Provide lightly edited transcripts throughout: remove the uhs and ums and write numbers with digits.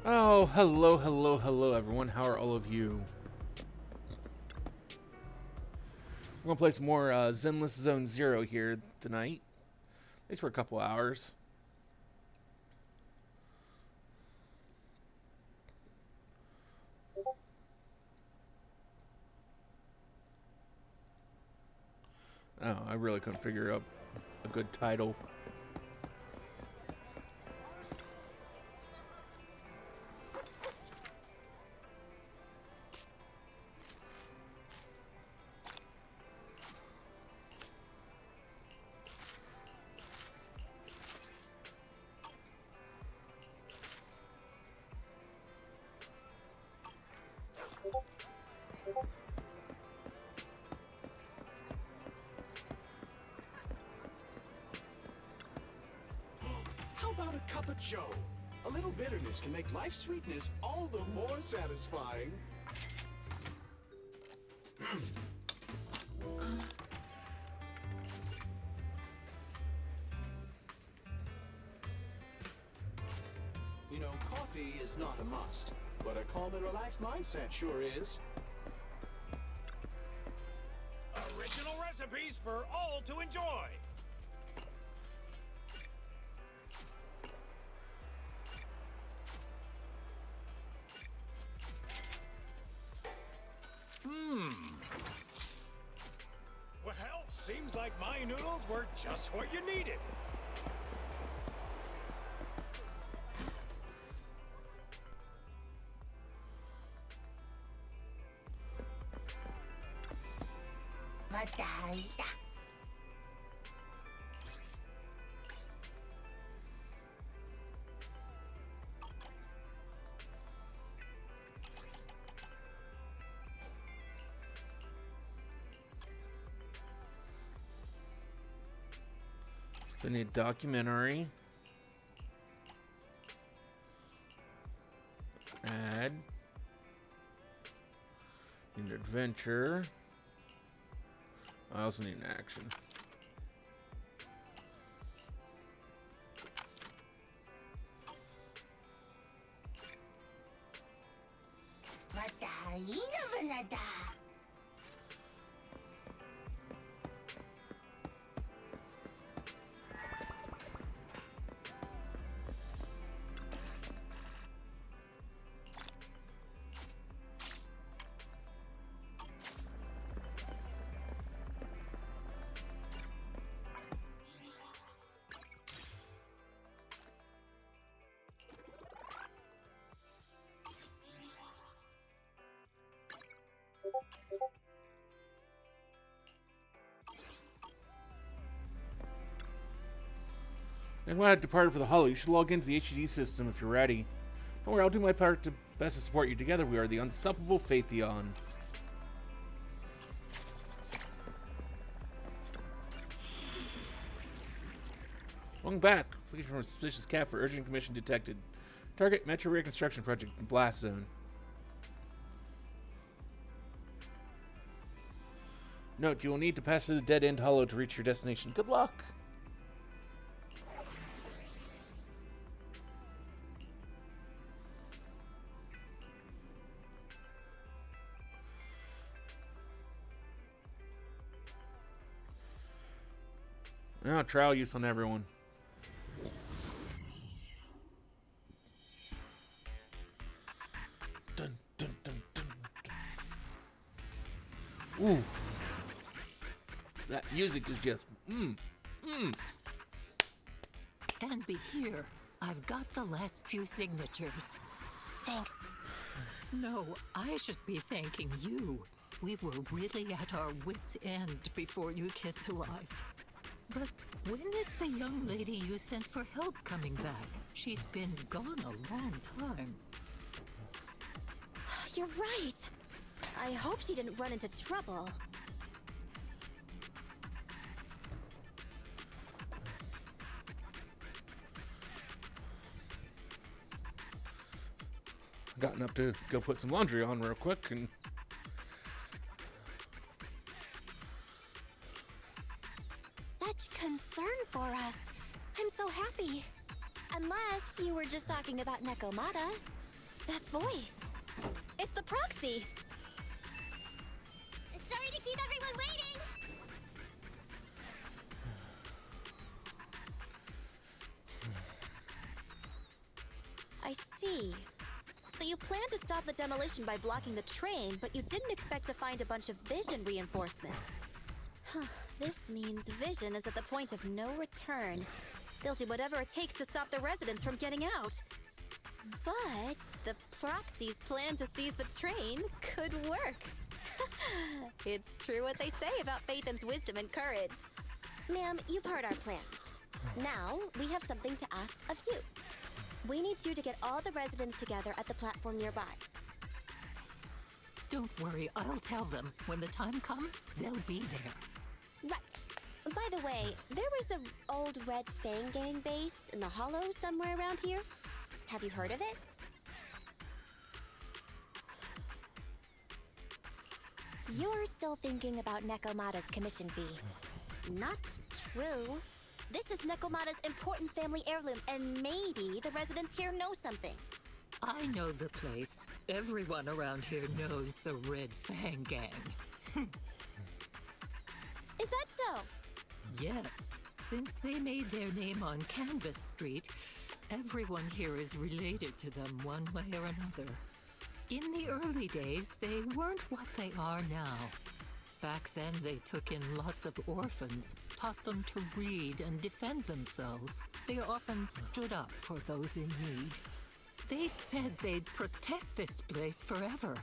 Oh, hello, hello, hello, everyone. How are all of you? We're gonna play some more Zenless Zone Zero here tonight. At least for a couple hours. Oh, I really couldn't figure out a good title. How about a cup of joe? A little bitterness can make life's sweetness all the more satisfying. You know, coffee is not a must, but a calm and relaxed mindset sure is. Original recipes for all to enjoy. Well, seems like my noodles were just what you needed. Madaya. So I need a documentary. Add. Need an adventure. I also need an action. Madaya Vanada. And when I've departed for the Hollow, you should log into the HDD system if you're ready. Don't worry, I'll do my part to best to support you. Together we are the unstoppable Phaetheon. Welcome back. Looking for a suspicious cat for urgent commission detected. Target Metro Reconstruction Project in Blast Zone. Note, you will need to pass through the dead-end hollow to reach your destination. Good luck! Oh, trial use on everyone. Dun, dun, dun, dun, dun. Ooh. That music is just And be here. I've got the last few signatures. Thanks. No, I should be thanking you. We were really at our wits' end before you kids arrived. But when is the young lady you sent for help coming back? She's been gone a long time. You're right. I hope she didn't run into trouble. gotten up to go put some laundry on real quick and Such concern for us. I'm so happy. Unless you were just talking about Nekomata. That voice. It's the proxy. Sorry to keep everyone waiting. I see. So you planned to stop the demolition by blocking the train, but you didn't expect to find a bunch of vision reinforcements. Huh. This means Vision is at the point of no return. They'll do whatever it takes to stop the residents from getting out. But the proxy's plan to seize the train could work. It's true what they say about Phaethan's wisdom and courage. Ma'am, you've heard our plan. Now, we have something to ask of you. We need you to get all the residents together at the platform nearby. Don't worry, I'll tell them. When the time comes, they'll be there. Right. By the way, there was an old Red Fang Gang base in the Hollow somewhere around here. Have you heard of it? You're still thinking about Nekomata's commission fee. Not true. This is Nekomata's important family heirloom, and maybe the residents here know something. I know the place. Everyone around here knows the Red Fang Gang. Is that so? Yes, since they made their name on Canvas Street, everyone here is related to them one way or another. In the early days, they weren't what they are now. Back then, they took in lots of orphans, taught them to read and defend themselves. They often stood up for those in need. They said they'd protect this place forever.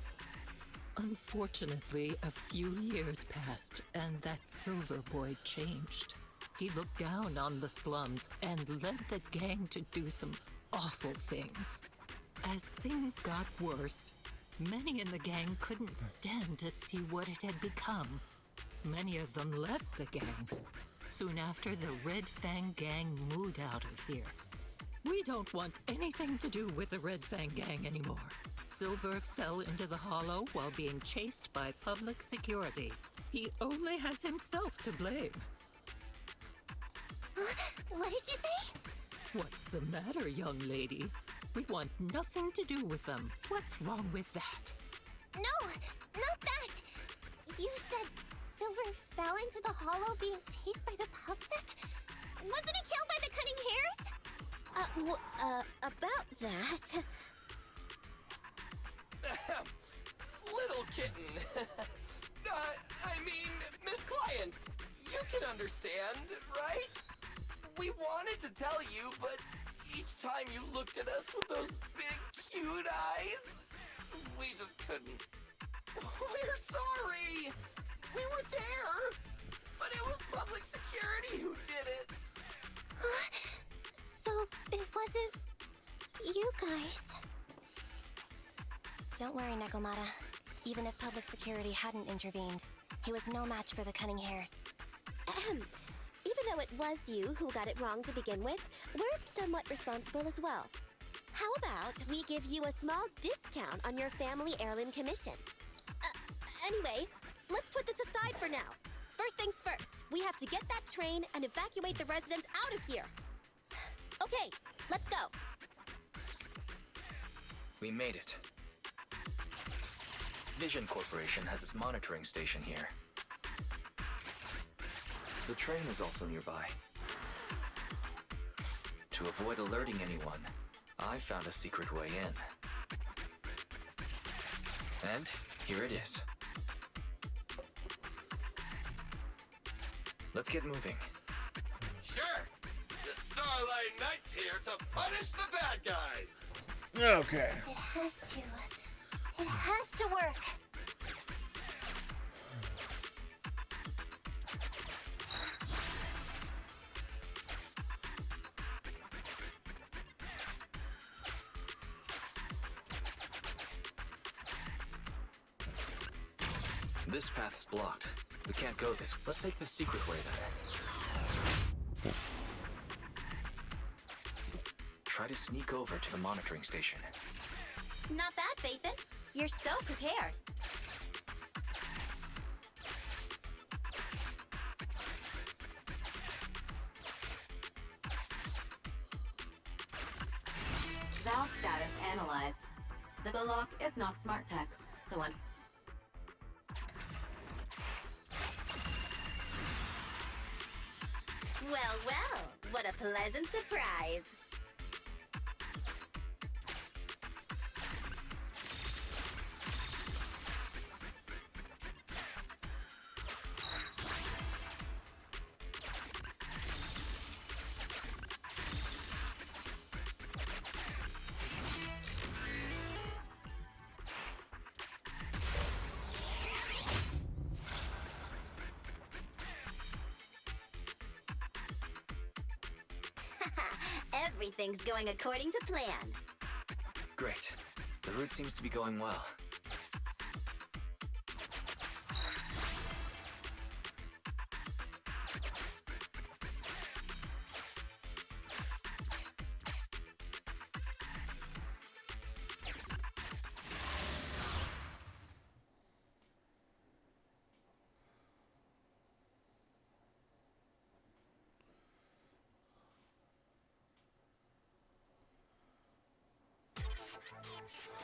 Unfortunately, a few years passed, and that Silver Boy changed. He looked down on the slums and led the gang to do some awful things. As things got worse, many in the gang couldn't stand to see what it had become. Many of them left the gang. Soon after, the Red Fang Gang moved out of here. We don't want anything to do with the Red Fang Gang anymore. Silver fell into the Hollow while being chased by public security. He only has himself to blame. What did you say? What's the matter, young lady? We want nothing to do with them. What's wrong with that? No, not that. You said Silver fell into the Hollow being chased by the public? Wasn't he killed by the cunning hares? About that. Little kitten. I mean, Miss Client, you can understand, right? We wanted to tell you, but each time you looked at us with those big, cute eyes, we just couldn't. We're sorry. We were there, but it was public security who did it. So it wasn't you guys. Don't worry, Nekomata. Even if public security hadn't intervened, he was no match for the cunning hares. Even though it was you who got it wrong to begin with, we're somewhat responsible as well. How about we give you a small discount on your family heirloom commission? Anyway, let's put this aside for now. First things first, we have to get that train and evacuate the residents out of here. Okay, let's go. We made it. Vision Corporation has its monitoring station here. The train is also nearby. To avoid alerting anyone, I found a secret way in. And here it is. Let's get moving. Sure. The Starlight Knight's here to punish the bad guys. Okay. It has to. It has to work. This path's blocked. We can't go this. Let's take the secret way then. Try to sneak over to the monitoring station. Not bad, Phaethan. You're so prepared. Valve status analyzed. The lock is not smart tech, so I'm... Well, well, what a pleasant surprise. Everything's going according to plan. Great. The route seems to be going well.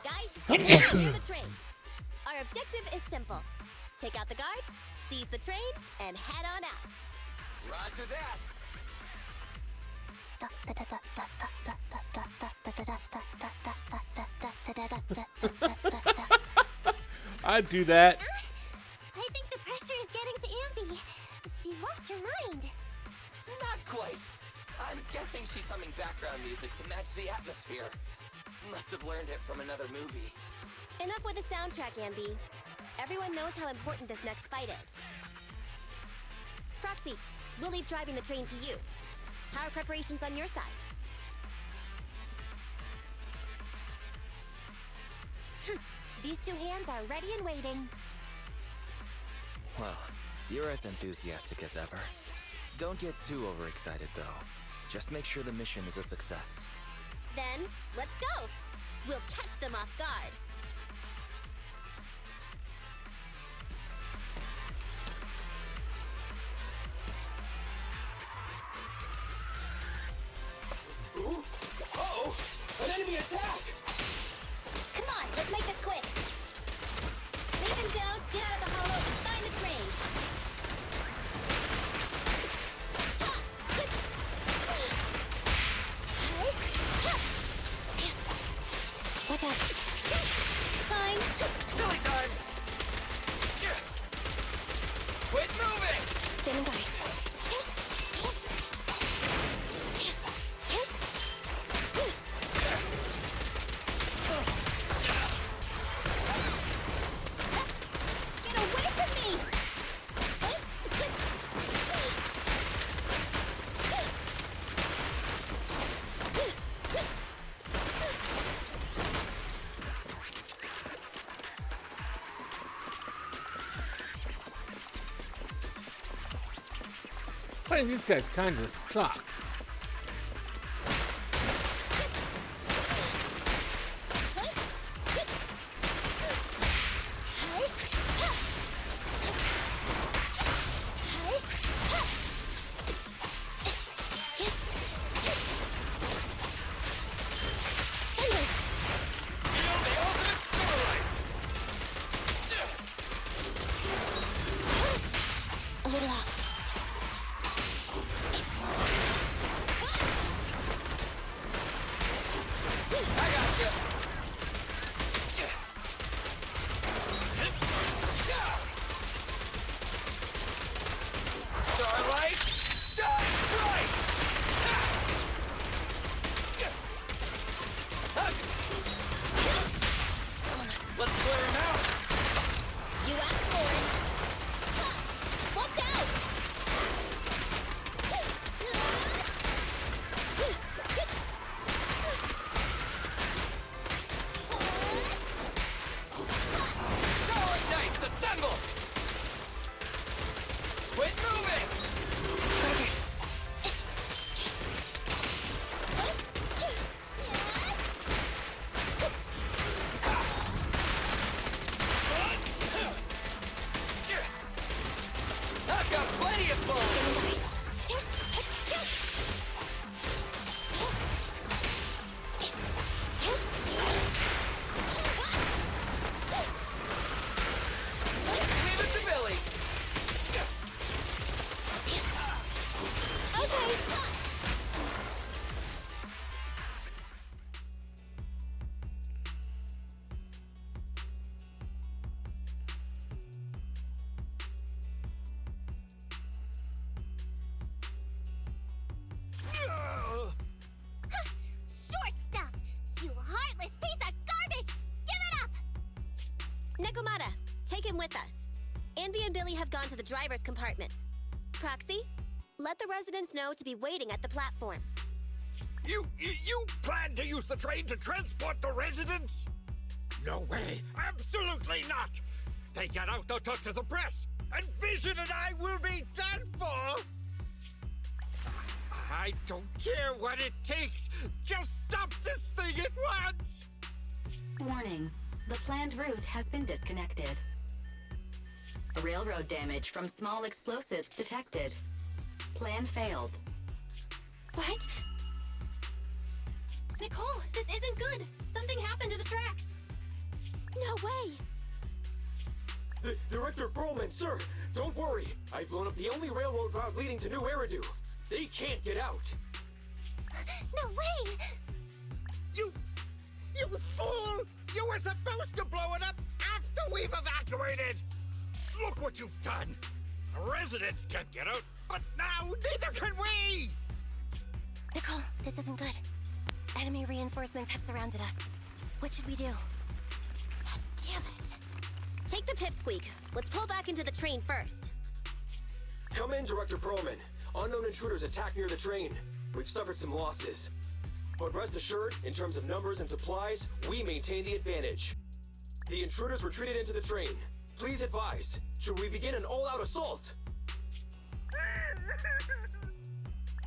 Guys, clear the train. Our objective is simple. Take out the guards, seize the train, and head on out. Roger that. I'd do that. I think the pressure is getting to Ambi. She's lost her mind. Not quite. I'm guessing she's humming background music to match the atmosphere. Must have learned it from another movie. Enough with the soundtrack, Ambi. Everyone knows how important this next fight is. Proxy, we'll leave driving the train to you. How are preparations on your side? These two hands are ready and waiting. Well, you're as enthusiastic as ever. Don't get too overexcited, though. Just make sure the mission is a success. Then, let's go! We'll catch them off guard. Ooh. Uh-oh! An enemy attack! Come on, let's make this quick! Take them down, get out of the hollow, and find the train! Watch out! Fine! Silly time! Quit moving! Standing by. Get away from me! Fighting these guys kind of sucks. A little off. Starlight, shine bright! Let's clear him out! You asked for it. Watch out! come with us. Anby and Billy have gone to the driver's compartment. Proxy, let the residents know to be waiting at the platform. You plan to use the train to transport the residents? No way! Absolutely not! If they get out, they'll talk to the press, and Vision and I will be done for! I don't care what it takes! Just stop this thing at once! Warning. The planned route has been disconnected. Railroad damage from small explosives detected. Plan failed. What? Nicole, this isn't good! Something happened to the tracks! No way! Director Perlman, sir, don't worry. I've blown up the only railroad route leading to New Eridu. They can't get out. No way! You fool! You were supposed to blow it up after we've evacuated! Look what you've done! The residents can't get out, but now neither can we! Nicole, this isn't good. Enemy reinforcements have surrounded us. What should we do? Damn it. Take the pipsqueak. Let's pull back into the train first. Come in, Director Perlman. Unknown intruders attacked near the train. We've suffered some losses. But rest assured, in terms of numbers and supplies, we maintain the advantage. The intruders retreated into the train. Please advise, should we begin an all-out assault?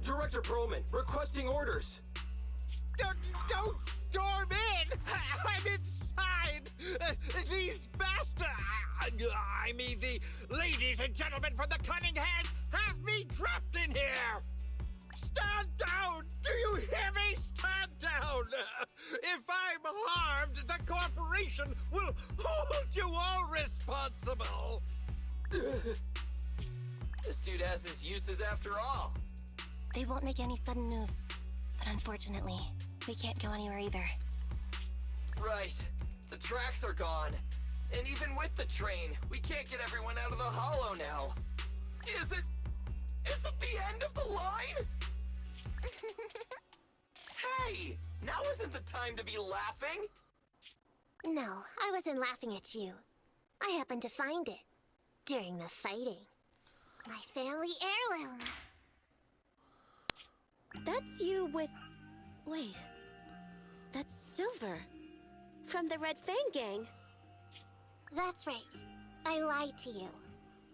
Director Perlman, requesting orders. Don't storm in! I'm inside! These bastards! I mean, the ladies and gentlemen from the Cunning Hands have me trapped in here! Stand down! Do you hear me? Stand down! If I'm harmed, the corporation will hold you all responsible! This dude has his uses after all. They won't make any sudden moves. But unfortunately, we can't go anywhere either. Right. The tracks are gone. And even with the train, we can't get everyone out of the hollow now. Is it the end of the line? Hey! Now isn't the time to be laughing! No, I wasn't laughing at you. I happened to find it. During the fighting. My family heirloom. That's you with... Wait. That's Silver. From the Red Fang Gang. That's right. I lied to you.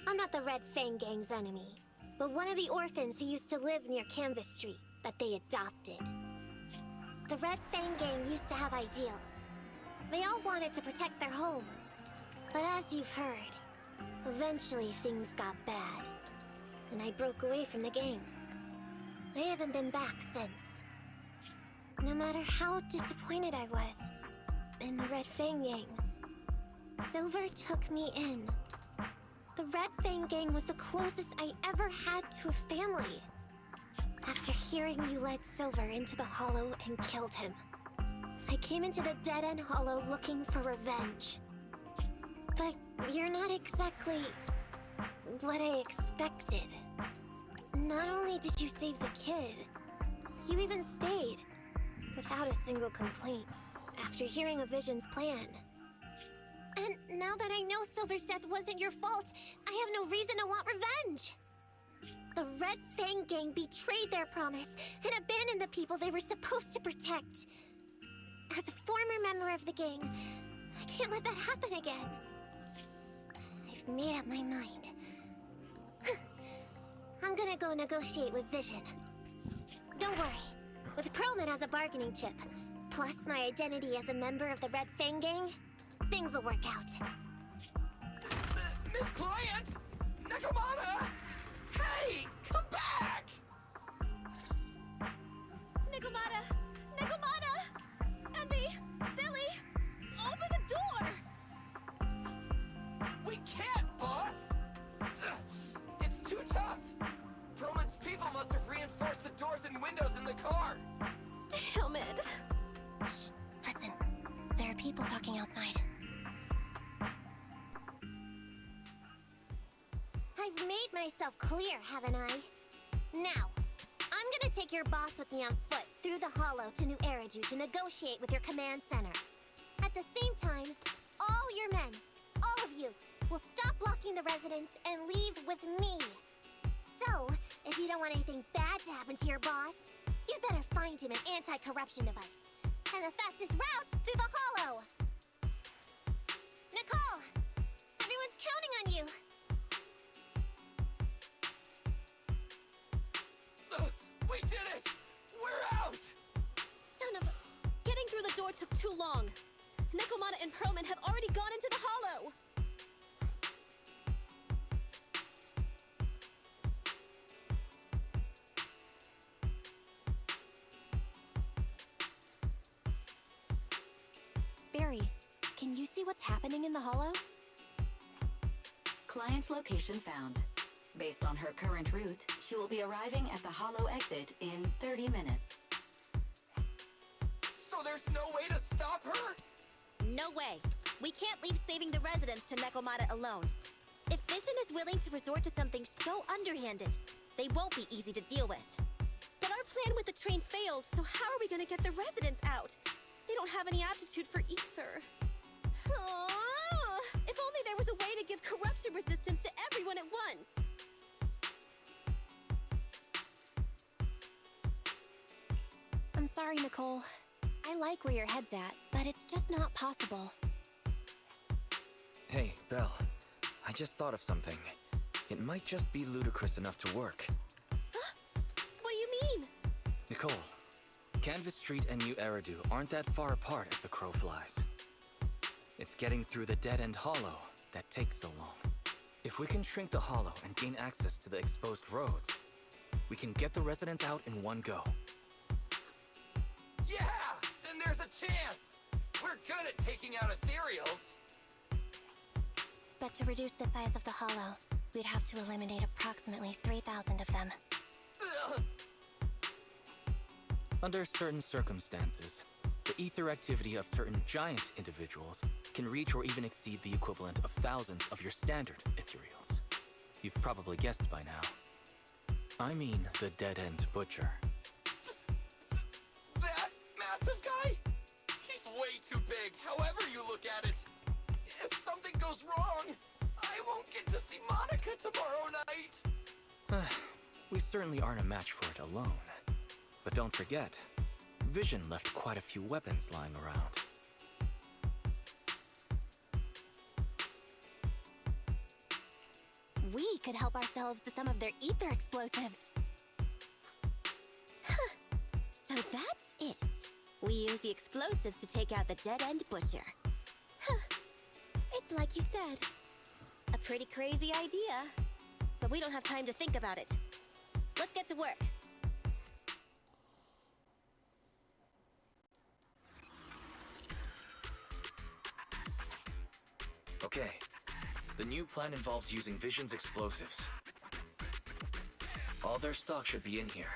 I'm not the Red Fang Gang's enemy, but one of the orphans who used to live near Canvas Street that they adopted. The Red Fang Gang used to have ideals. They all wanted to protect their home. But as you've heard, eventually things got bad, and I broke away from the gang. I haven't been back since. No matter how disappointed I was in the Red Fang Gang, Silver took me in. The Red Fang Gang was the closest I ever had to a family. After hearing you led Silver into the Hollow and killed him, I came into the dead-end Hollow looking for revenge. But you're not exactly what I expected. Not only did you save the kid, you even stayed, without a single complaint, after hearing of Vision's plan. And now that I know Silver's death wasn't your fault, I have no reason to want revenge! The Red Fang Gang betrayed their promise and abandoned the people they were supposed to protect. As a former member of the gang, I can't let that happen again. I've made up my mind. I'm gonna go negotiate with Vision. Don't worry. With Perlman as a bargaining chip, plus my identity as a member of the Red Fang Gang, things will work out. Miss Client! Nakamata! Hey! Come back! Nikomata! Nikomata! Envy! Billy! Open the door! We can't, boss! Ugh, it's too tough! Perlman's people must have reinforced the doors and windows in the car! Damn it! Shh, listen. There are people talking outside. I've made myself clear, haven't I? Now, I'm gonna take your boss with me on foot through the Hollow to New Eridu to negotiate with your command center. At the same time, all your men, all of you, will stop blocking the residents and leave with me. So, if you don't want anything bad to happen to your boss, you'd better find him an anti-corruption device. And the fastest route through the hollow. Nicole! Everyone's counting on you! We did it! We're out! Son of a... Getting through the door took too long. Nekomata and Perlman have already gone into the hollow! Barry, can you see what's happening in the hollow? Client location found. Based on her current route, she will be arriving at the hollow exit in 30 minutes. So there's no way to stop her? No way. We can't leave saving the residents to Nekomata alone. If Vision is willing to resort to something so underhanded, they won't be easy to deal with. But our plan with the train failed, so how are we gonna get the residents out? They don't have any aptitude for ether. If only there was a way to give corruption resistance to everyone at once! I'm sorry, Nicole. I like where your head's at, but it's just not possible. Hey, Belle. I just thought of something. It might just be ludicrous enough to work. What do you mean? Nicole, Canvas Street and New Eridu aren't that far apart as the crow flies. It's getting through the dead-end hollow that takes so long. If we can shrink the hollow and gain access to the exposed roads, we can get the residents out in one go. Yeah! Then there's a chance! We're good at taking out ethereals! But to reduce the size of the hollow, we'd have to eliminate approximately 3,000 of them. Ugh. Under certain circumstances, the ether activity of certain giant individuals can reach or even exceed the equivalent of thousands of your standard ethereals. You've probably guessed by now. I mean the dead-end butcher. That massive guy? He's way too big, however you look at it. If something goes wrong, I won't get to see Monica tomorrow night. We certainly aren't a match for it alone. But don't forget, Vision left quite a few weapons lying around. We could help ourselves to some of their ether explosives. So that's it. We use the explosives to take out the dead-end butcher. It's like you said. A pretty crazy idea. But we don't have time to think about it. Let's get to work. Okay. The new plan involves using Vision's explosives. All their stock should be in here.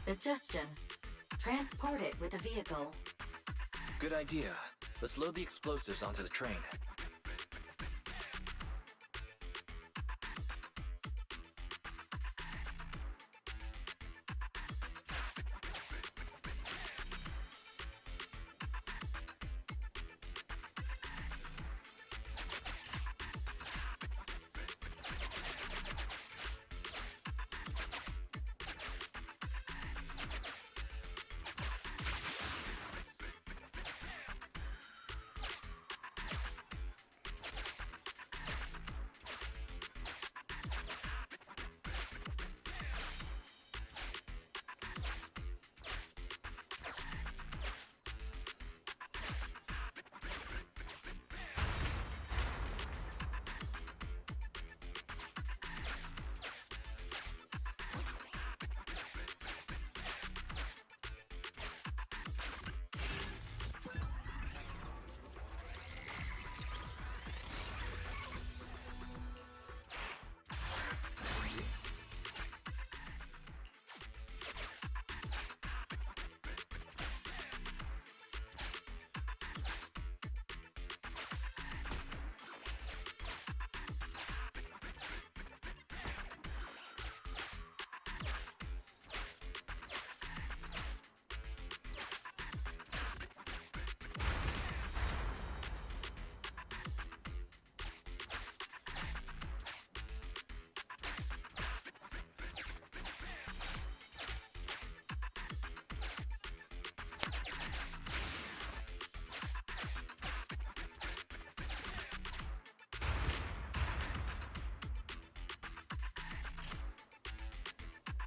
Suggestion. Transport it with a vehicle. Good idea. Let's load the explosives onto the train.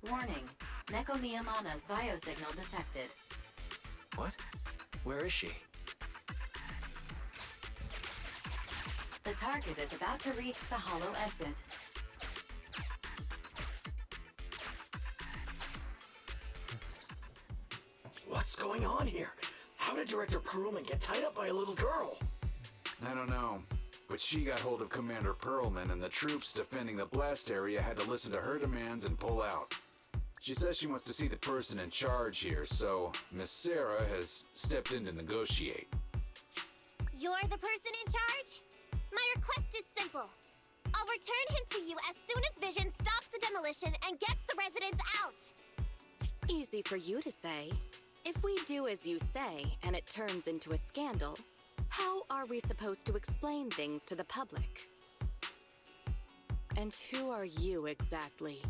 Warning. Neko Miyamana's biosignal detected. What? Where is she? The target is about to reach the hollow exit. What's going on here? How did Director Perlman get tied up by a little girl? I don't know, but she got hold of Commander Perlman, and the troops defending the blast area had to listen to her demands and pull out. She says she wants to see the person in charge here, so Miss Sarah has stepped in to negotiate. You're the person in charge? My request is simple. I'll return him to you as soon as Vision stops the demolition and gets the residents out. Easy for you to say. If we do as you say, and it turns into a scandal, how are we supposed to explain things to the public? And who are you exactly?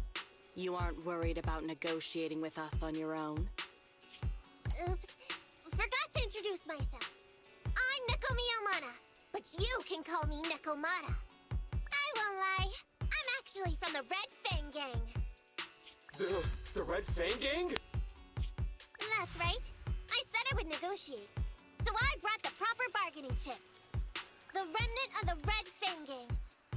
You aren't worried about negotiating with us on your own? Oops. Forgot to introduce myself. I'm Neko Miyamana, but you can call me Nekomata. I won't lie. I'm actually from the Red Fang Gang. The Red Fang Gang? That's right. I said I would negotiate. So I brought the proper bargaining chips. The remnant of the Red Fang Gang,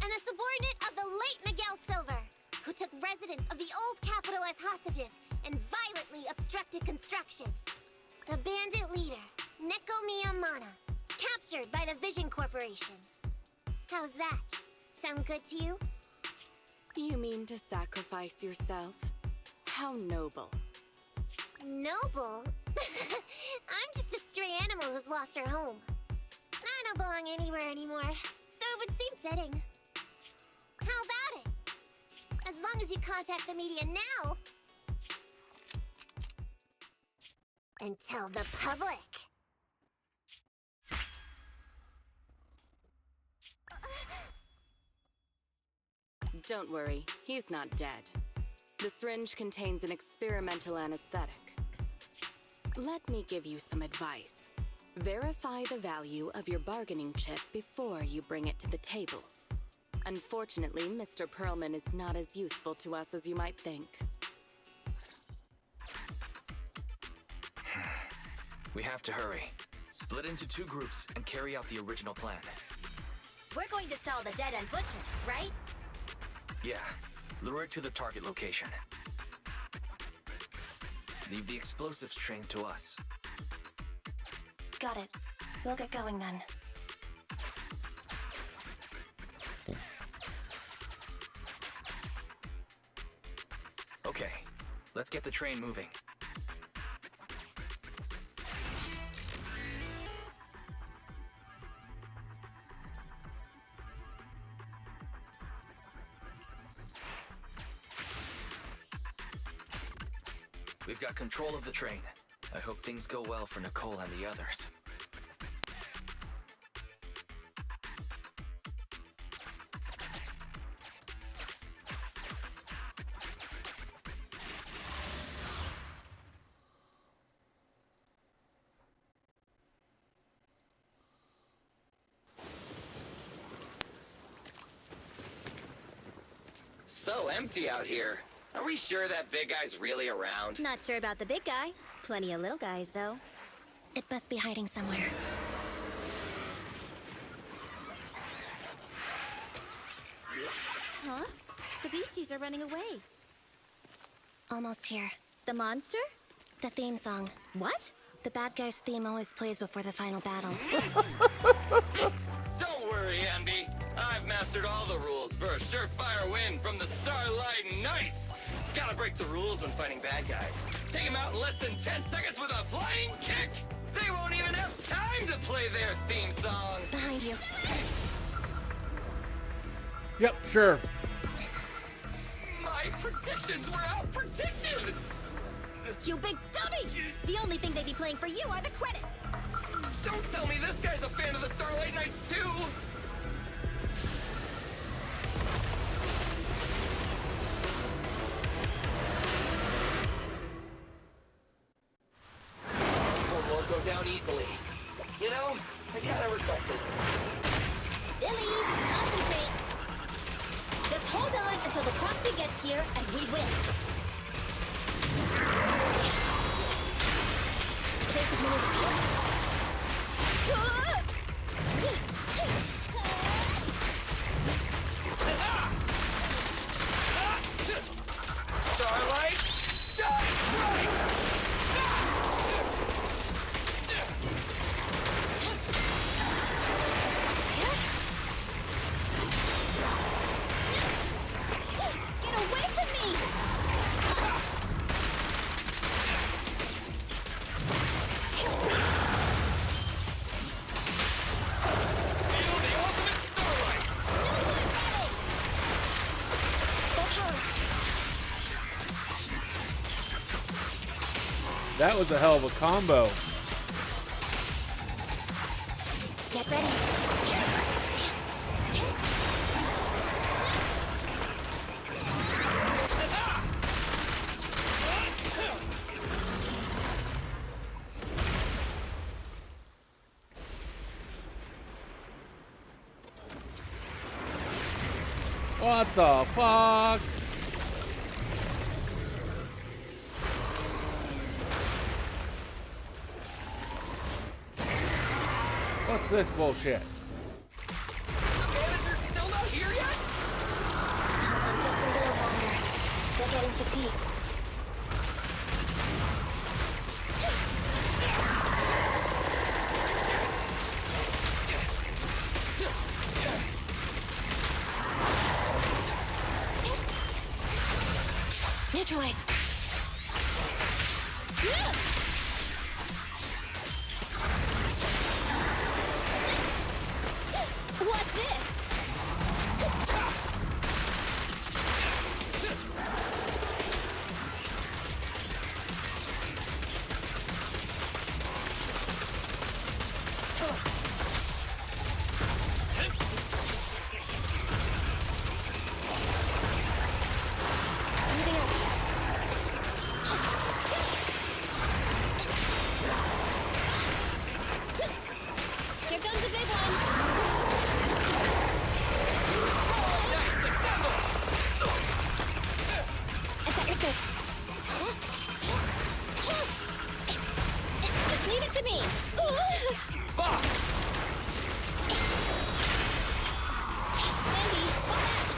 and a subordinate of the late Miguel Silver, who took residents of the old capital as hostages and violently obstructed construction. The bandit leader, Neko Miyamana, captured by the Vision Corporation. How's that? Sound good to you? You mean to sacrifice yourself? How noble. Noble? I'm just a stray animal who's lost her home. I don't belong anywhere anymore, so it would seem fitting. How about it? As long as you contact the media now and tell the public. Don't worry, he's not dead. The syringe contains an experimental anesthetic. Let me give you some advice. Verify the value of your bargaining chip before you bring it to the table. Unfortunately, Mr. Perlman is not as useful to us as you might think. We have to hurry. Split into 2 groups and carry out the original plan. We're going to stall the dead-end butcher, right? Yeah, lure it to the target location. Leave the explosives train to us. Got it. We'll get going then. Okay, let's get the train moving. We've got control of the train. I hope things go well for Nicole and the others. So empty out here. Are we sure that big guy's really around? Not sure about the big guy. Plenty of little guys, though. It must be hiding somewhere. Huh? The beasties are running away. Almost here. The monster? The theme song. What? The bad guy's theme always plays before the final battle. Don't worry, Ambi. I've mastered all the rules for a surefire win from the Starlight Knights. Gotta break the rules when fighting bad guys. Take them out in less than 10 seconds with a flying kick. They won't even have time to play their theme song. Behind you. Yep, sure. My predictions were out-predicted. You big dummy! The only thing they'd be playing for you are the credits. Don't tell me this guy's a fan of the Starlight Knights too. This one won't go down easily. You know, I kinda regret this. Billy, concentrate. Just hold on until the proxy gets here and we win. That was a hell of a combo. Get ready. What the fuck? What's this bullshit? The manager's still not here yet? Just a little longer. They're getting fatigued. Neutralize. What's this? Here comes the big one. I got your six. Just leave it to me. Andy, fall back.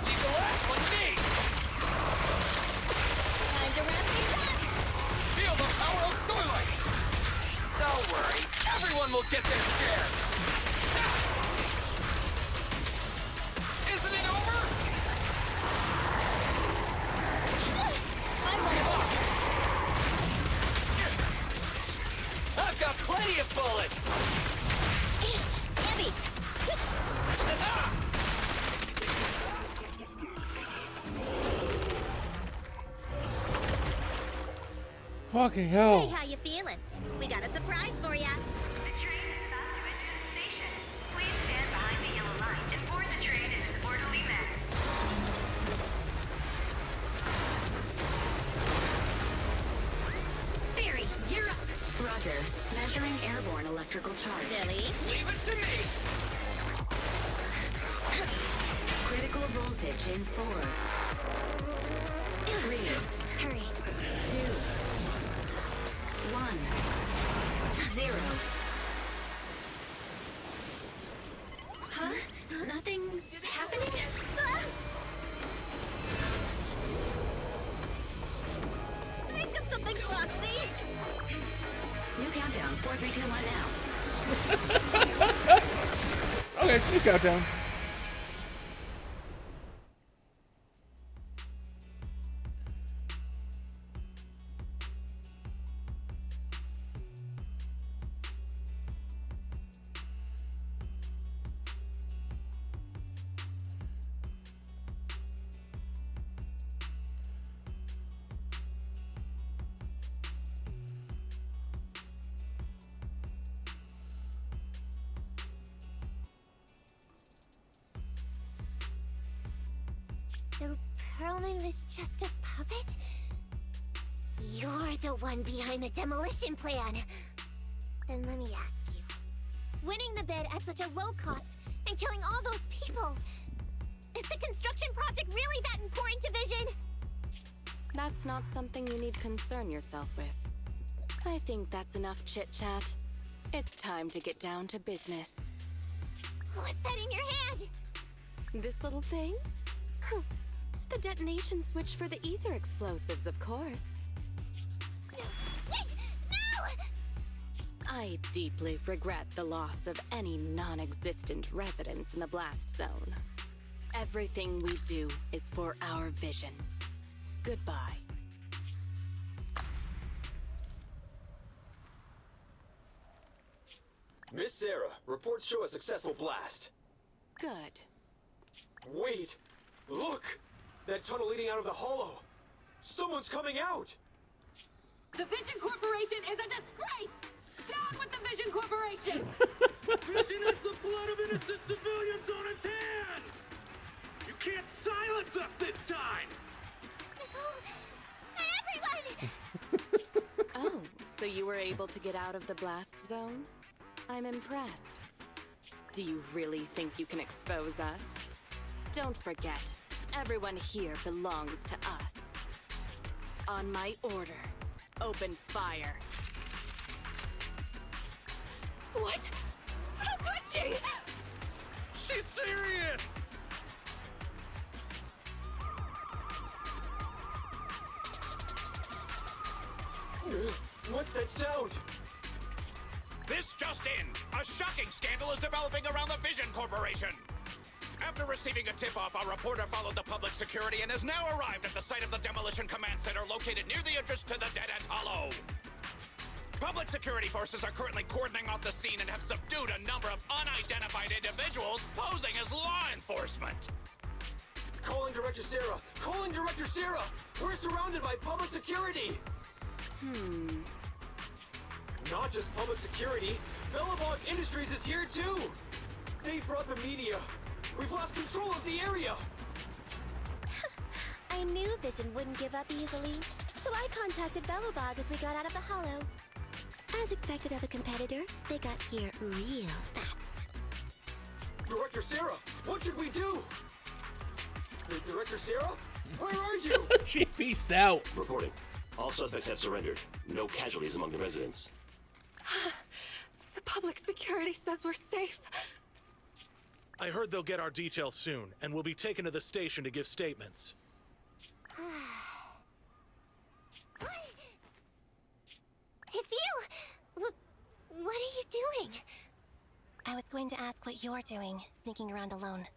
Leave the last one to me! Time to wrap things up. Feel the power of Starlight! Don't worry, everyone will get their share! Isn't it over? I've got plenty of bullets! Abby. Fucking Hey, hell. how you feeling? We got a surprise for ya. The train is about to enter the station. Please stand behind the yellow line and board the train in an orderly manner. Theory, you're up. Roger. Measuring airborne electrical charge. Billy. Leave it to me! Critical voltage in 4, 3, Hurry. 2, 1, 0. Huh? Nothing's happening? Think of something, Foxy. New countdown. 4, 3, 2, 1 now. Okay, new countdown. So Perlman was just a puppet? You're the one behind the demolition plan. Then let me ask you. Winning the bid at such a low cost and killing all those people. Is the construction project really that important to Vision? That's not something you need concern yourself with. I think that's enough chit-chat. It's time to get down to business. What's that in your hand? This little thing? Huh. The detonation switch for the ether explosives, of course. Wait! No! I deeply regret the loss of any non-existent residents in the blast zone. Everything we do is for our vision. Goodbye. Miss Sarah, reports show a successful blast. Good. Wait! Look! That tunnel leading out of the hollow! Someone's coming out! The Vision Corporation is a disgrace! Down with the Vision Corporation! Vision has the blood of innocent civilians on its hands! You can't silence us this time! Everyone! Oh, so you were able to get out of the blast zone? I'm impressed. Do you really think you can expose us? Don't forget, everyone here belongs to us. On my order, open fire. What? How could she? She's serious! What's that sound? This just in! A shocking scandal is developing around the Vision Corporation! After receiving a tip-off, our reporter followed the public security and has now arrived at the site of the Demolition Command Center located near the entrance to the Dead End Hollow. Public security forces are currently cordoning off the scene and have subdued a number of unidentified individuals posing as law enforcement. Calling Director Sarah! Calling Director Sarah! We're surrounded by public security! Not just public security, Bellabog Industries is here too! They brought the media! We've lost control of the area! I knew Vision wouldn't give up easily, so I contacted Bellabog as we got out of the hollow. As expected of a competitor, they got here real fast. Director Sarah, what should we do? Director Sarah? Where are you? She pieced out. Reporting. All suspects have surrendered. No casualties among the residents. The public security says we're safe. I heard they'll get our details soon, and we'll be taken to the station to give statements. It's you! What are you doing? I was going to ask what you're doing, sneaking around alone.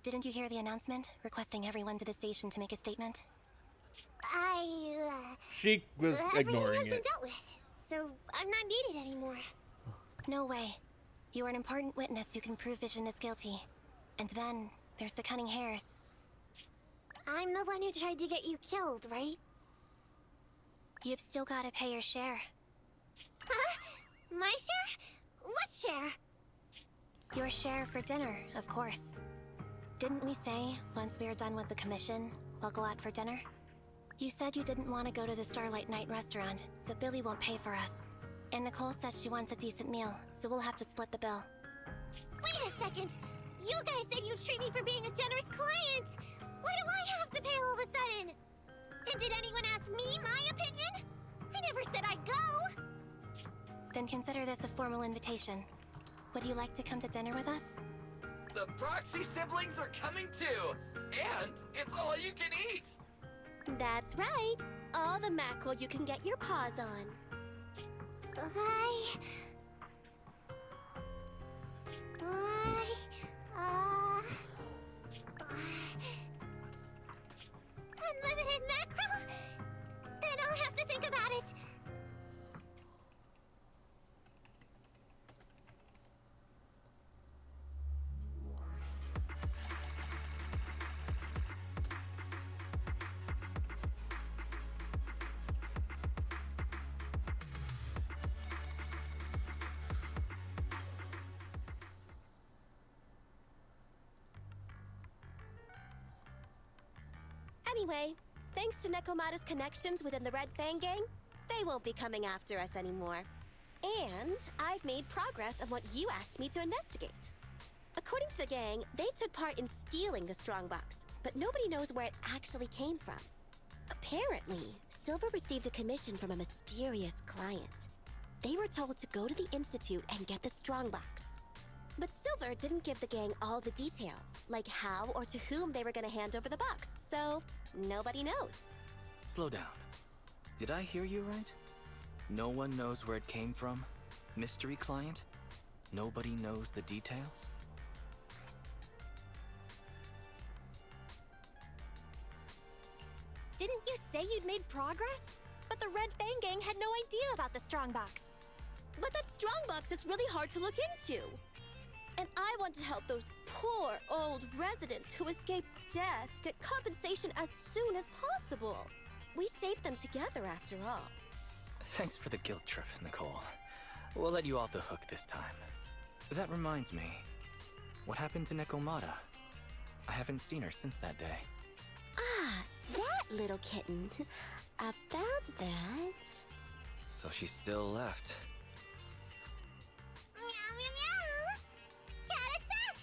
Didn't you hear the announcement, requesting everyone to the station to make a statement? She was ignoring Everything has been it. dealt with, so I'm not needed anymore. No way. You are an important witness who can prove Vision is guilty. And then, there's the Cunning Hares. I'm the one who tried to get you killed, right? You've still gotta pay your share. Huh? My share? What share? Your share for dinner, of course. Didn't we say, once we are done with the commission, we'll go out for dinner? You said you didn't want to go to the Starlight Night restaurant, so Billy won't pay for us. And Nicole says she wants a decent meal, so we'll have to split the bill. Wait a second! You guys said you'd treat me for being a generous client! Why do I have to pay all of a sudden? And did anyone ask me my opinion? I never said I'd go! Then consider this a formal invitation. Would you like to come to dinner with us? The Proxy siblings are coming too! And it's all you can eat! That's right. All the mackerel you can get your paws on. Unlimited mackerel? Then I'll have to think about it. Anyway, thanks to Nekomata's connections within the Red Fang Gang, they won't be coming after us anymore. And I've made progress on what you asked me to investigate. According to the gang, they took part in stealing the strongbox, but nobody knows where it actually came from. Apparently, Silver received a commission from a mysterious client. They were told to go to the Institute and get the strongbox. But Silver didn't give the gang all the details, like how or to whom they were going to hand over the box, so nobody knows. Slow down. Did I hear you right? No one knows where it came from? Mystery client? Nobody knows the details? Didn't you say you'd made progress? But the Red Fang Gang had no idea about the strongbox. But that strongbox is really hard to look into. And I want to help those poor old residents who escaped death get compensation as soon as possible. We saved them together after all. Thanks for the guilt trip, Nicole. We'll let you off the hook this time. That reminds me. What happened to Nekomata? I haven't seen her since that day. Ah, that little kitten. About that... So she's still left. Meow, meow, meow! Cat attack!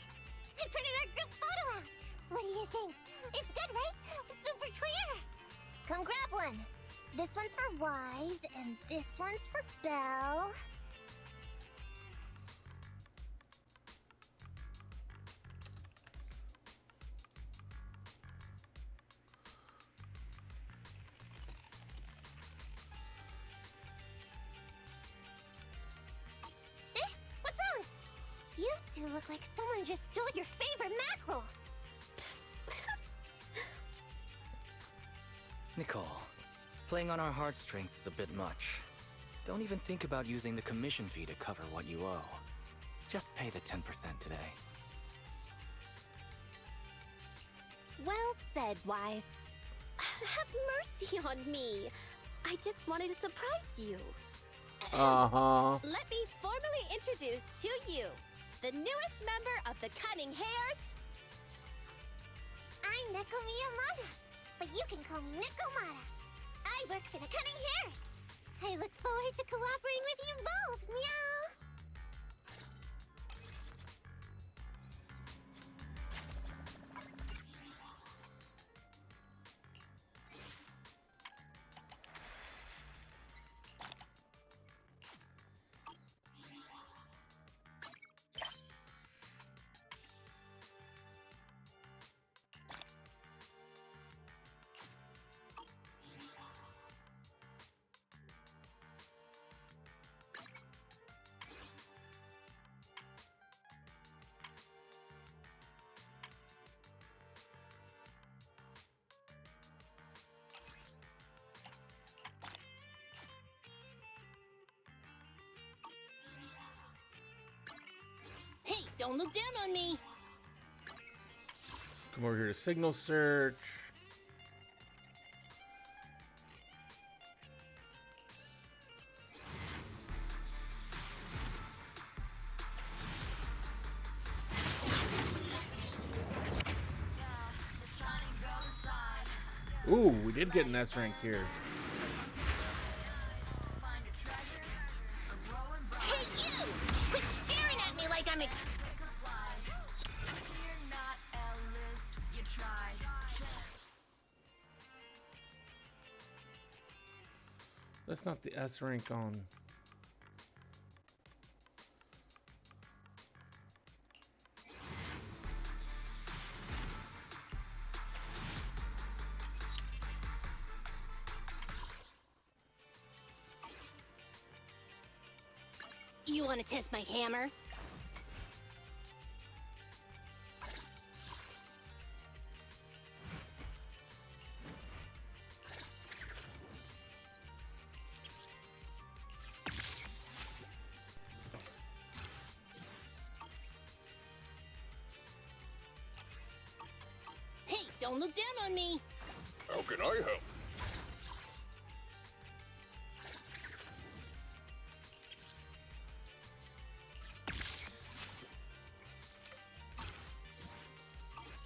I printed our group photo out. What do you think? It's good, right? Super clear! Come grab one. This one's for Wise, and this one's for Belle. What's wrong? You two look like someone just stole your favorite mackerel. Nicole, playing on our heartstrings is a bit much. Don't even think about using the commission fee to cover what you owe. Just pay the 10% today. Well said, Wise. Have mercy on me. I just wanted to surprise you. Let me formally introduce to you the newest member of the Cunning Hares. I'm Neko Miyamada, but you can call me Nekomata. I work for the Cunning Hares. I look forward to cooperating with you both, meow. Hey, don't look down on me. Come over here to signal search. Ooh, we did get an S rank here. Hey, you! Quit staring at me like I'm a... That's not the S rank on. You want to test my hammer? Hey, don't look down on me. How can I help?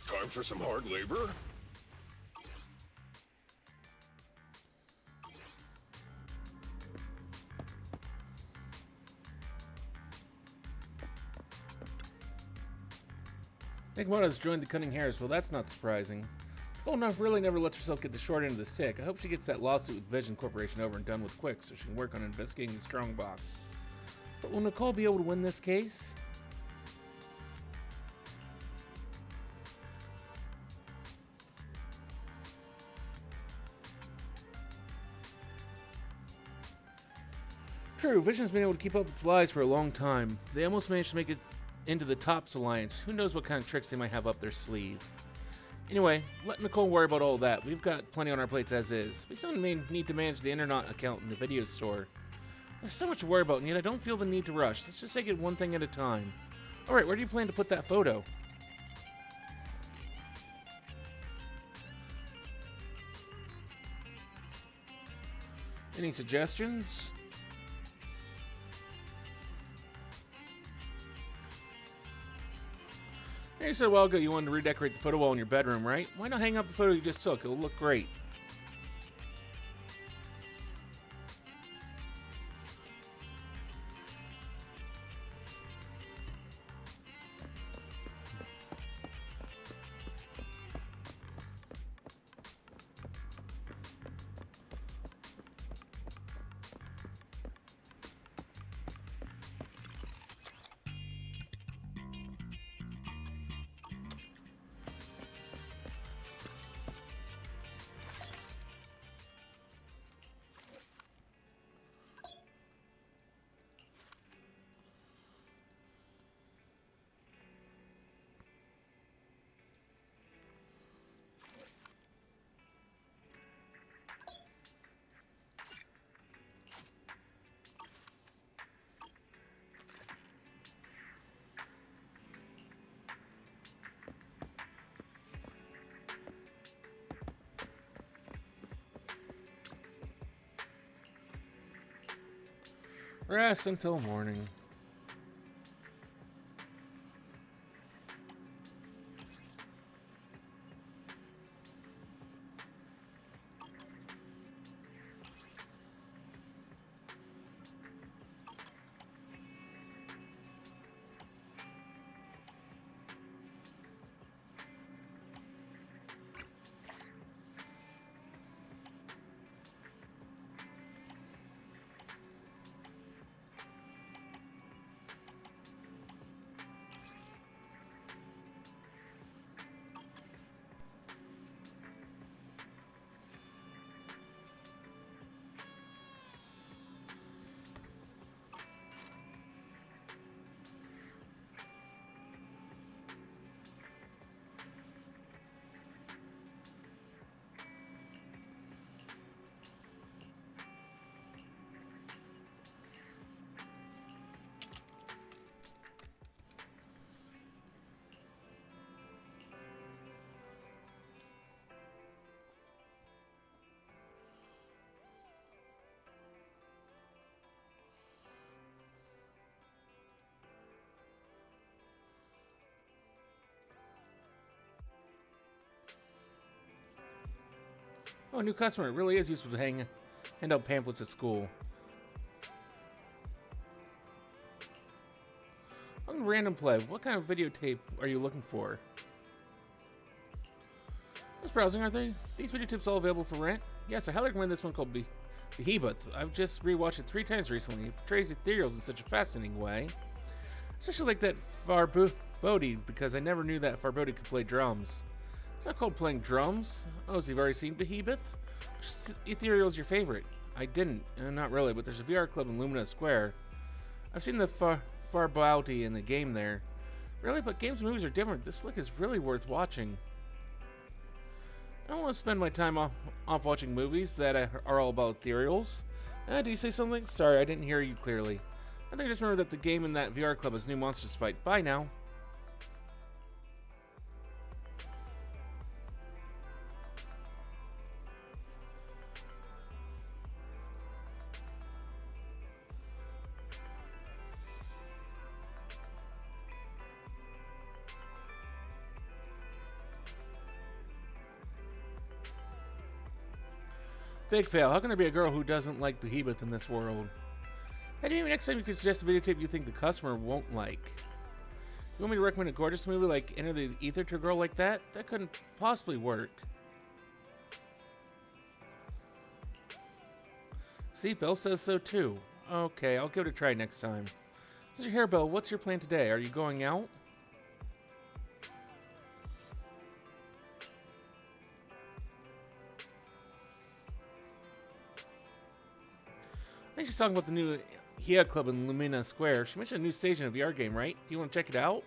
Time for some hard labor? Nekomata's joined the Cunning Hares. Well, that's not surprising. Nicole really never lets herself get the short end of the stick. I hope she gets that lawsuit with Vision Corporation over and done with quick so she can work on investigating the strongbox. But will Nicole be able to win this case? True, Vision's been able to keep up its lies for a long time. They almost managed to make it into the Tops Alliance. Who knows what kind of tricks they might have up their sleeve. Anyway, let Nicole worry about all that. We've got plenty on our plates as is. We still may need to manage the internet account in the video store. There's so much to worry about, and yet I don't feel the need to rush. Let's just take it one thing at a time. Alright, where do you plan to put that photo? Any suggestions? You said a while ago you wanted to redecorate the photo wall in your bedroom, right? Why not hang up the photo you just took? It'll look great. Rest until morning. Oh, a new customer. It really is useful to hand out pamphlets at school. On random play, what kind of videotape are you looking for? I was browsing, aren't they? These videotapes all available for rent? Yes, I highly recommend this one called Behemoth. I've just rewatched it 3 times recently. It portrays ethereals in such a fascinating way. Especially like that Farbodi, because I never knew that Farbodi could play drums. It's not called playing drums. Oh, so you've already seen Behemoth? Which ethereal is your favorite? I didn't. Not really, but there's a VR club in Lumina Square. I've seen the Farbodi in the game there. Really? But games and movies are different. This flick is really worth watching. I don't want to spend my time off watching movies that are all about ethereals. Do you say something? Sorry, I didn't hear you clearly. I think I just remember that the game in that VR club has new monsters to fight. Bye now. Big fail. How can there be a girl who doesn't like Behemoth in this world? Hey, maybe next time you could suggest a videotape you think the customer won't like. You want me to recommend a gorgeous movie like Enter the Ether to a girl like that? That couldn't possibly work. See, Belle says so too. Okay, I'll give it a try next time. Mr. Hairbell, what's your plan today? Are you going out? I think she's talking about the new HIA Club in Lumina Square. She mentioned a new stage in a VR game, right? Do you want to check it out?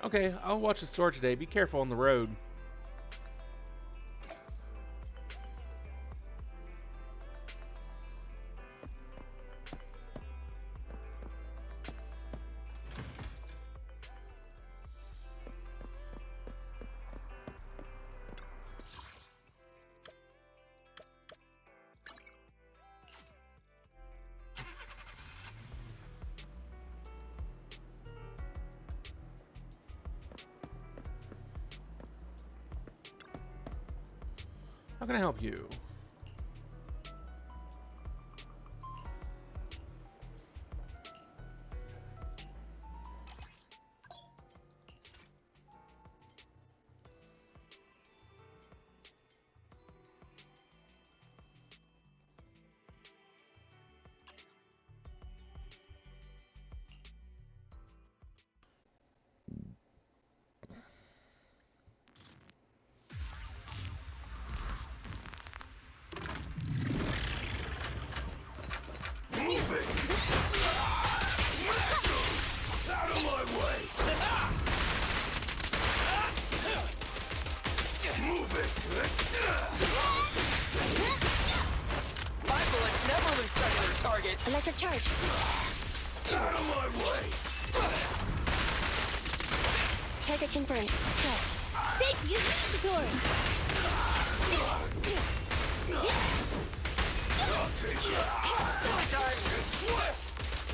Okay, I'll watch the store today. Be careful on the road. How can I help you? My bullets never lose sight of their target. Electric charge. Out of my way! Target confirmed. Go. Safe, use mandatory. I'll take you. Only time.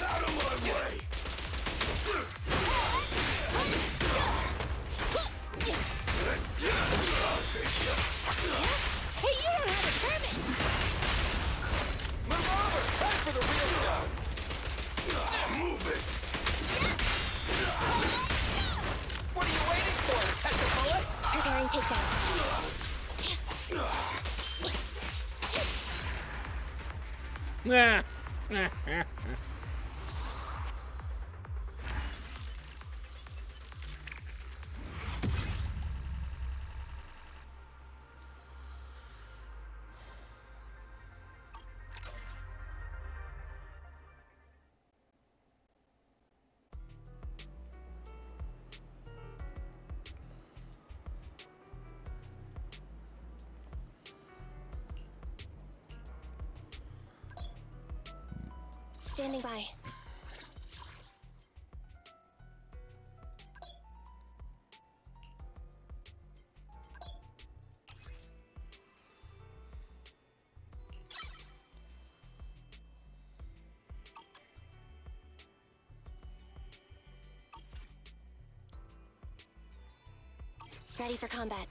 Out of my way! I'll take you. Hey, you don't have a permit. Move over! Time for the real stuff! Move it! What are you waiting for? Catch a bullet? Preparing takedown. Nah. Standing by. Ready for combat.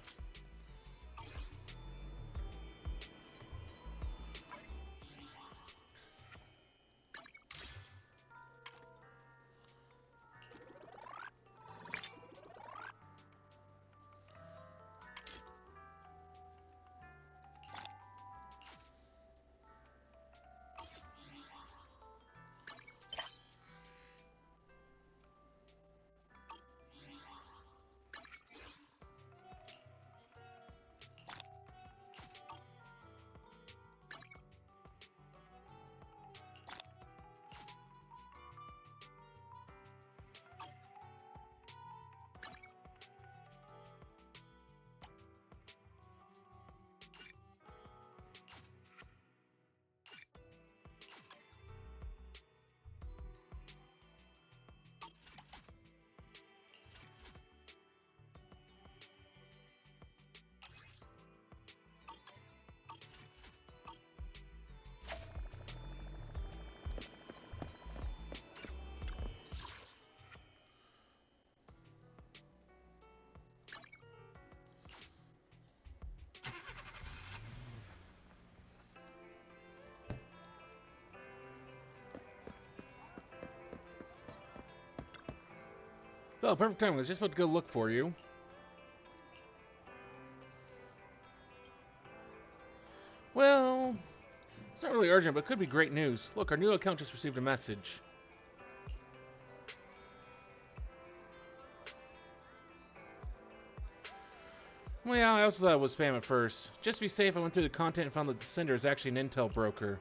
Oh, perfect time. I was just about to go look for you. Well, it's not really urgent, but it could be great news. Look, our new account just received a message. Well, yeah, I also thought it was spam at first. Just to be safe, I went through the content and found that the sender is actually an intel broker.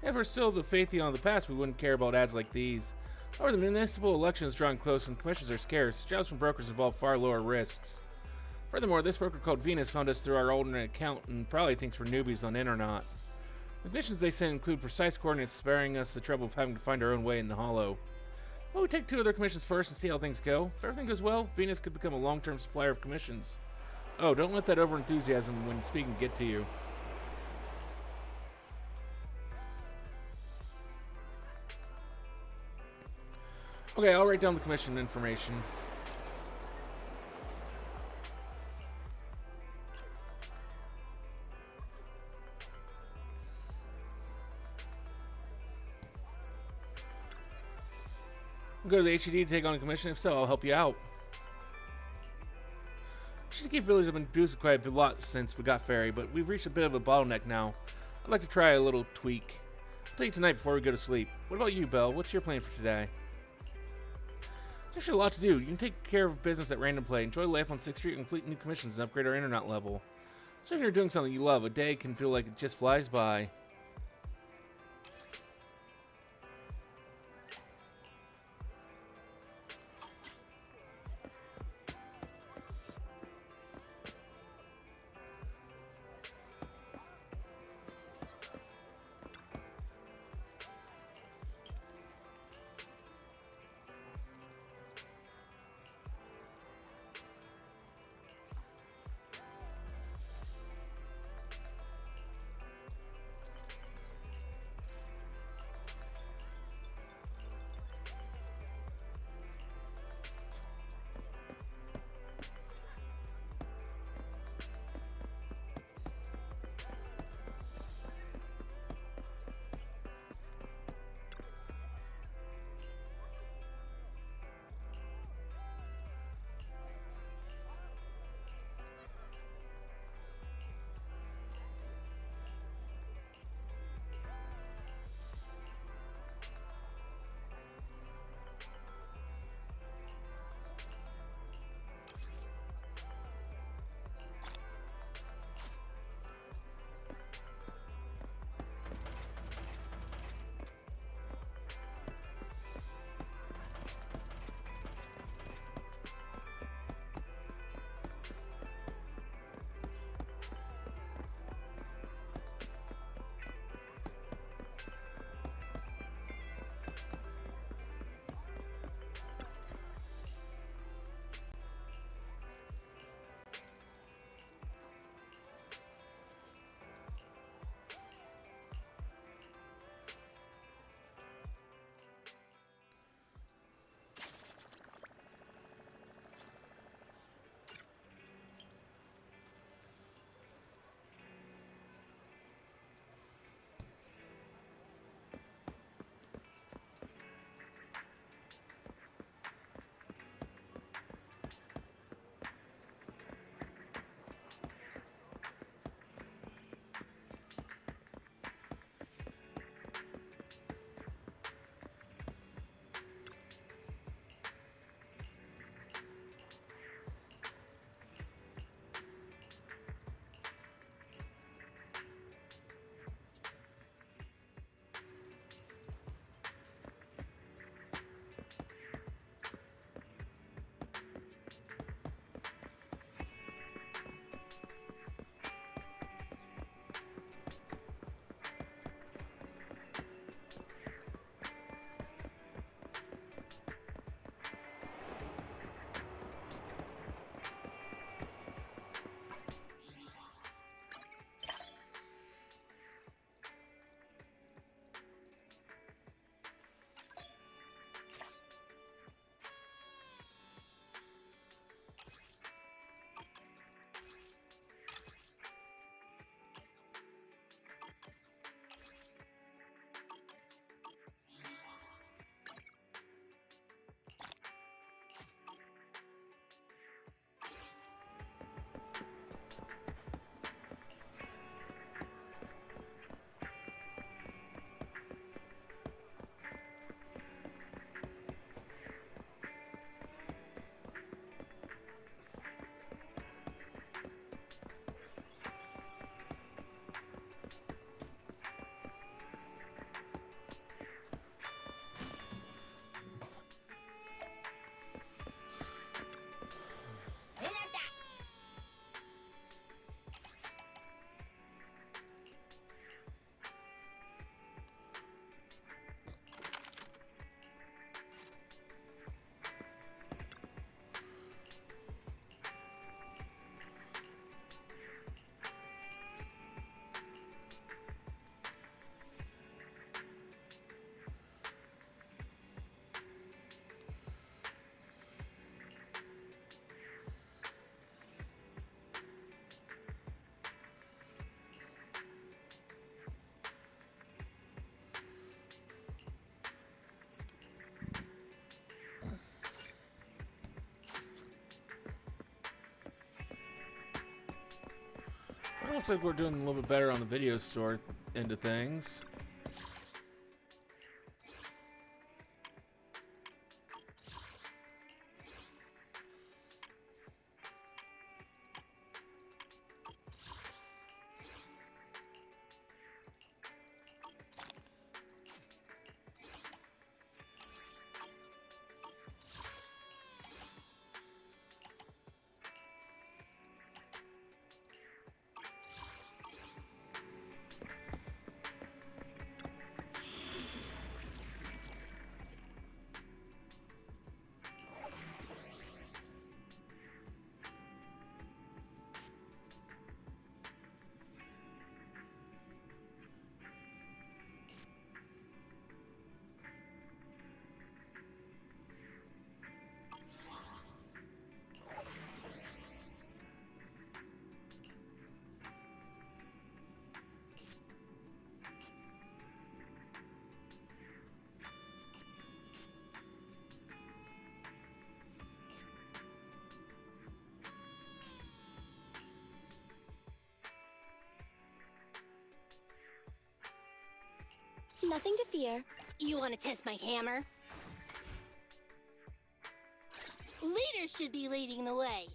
If we're still the Faithion of the past, we wouldn't care about ads like these. However, the municipal election is drawing close and commissions are scarce. Jobs from brokers involve far lower risks. Furthermore, this broker called Venus found us through our alternate account and probably thinks we're newbies on Internet. The missions they send include precise coordinates, sparing us the trouble of having to find our own way in the Hollow. Well, we take 2 other commissions first and see how things go. If everything goes well, Venus could become a long-term supplier of commissions. Oh, don't let that over-enthusiasm when speaking get to you. Okay, I'll write down the commission information. Go to the HED to take on a commission. If so, I'll help you out. Keep villagers have been producing quite a lot since we got Fairy, but we've reached a bit of a bottleneck now. I'd like to try a little tweak. I'll tell you tonight before we go to sleep. What about you, Belle? What's your plan for today? There's actually a lot to do. You can take care of business at Random Play, enjoy life on 6th Street, and complete new commissions and upgrade our internet level. So if you're doing something you love, a day can feel like it just flies by. looks like we're doing a little bit better on the video store end of things. Nothing to fear. You want to test my hammer? Leader should be leading the way.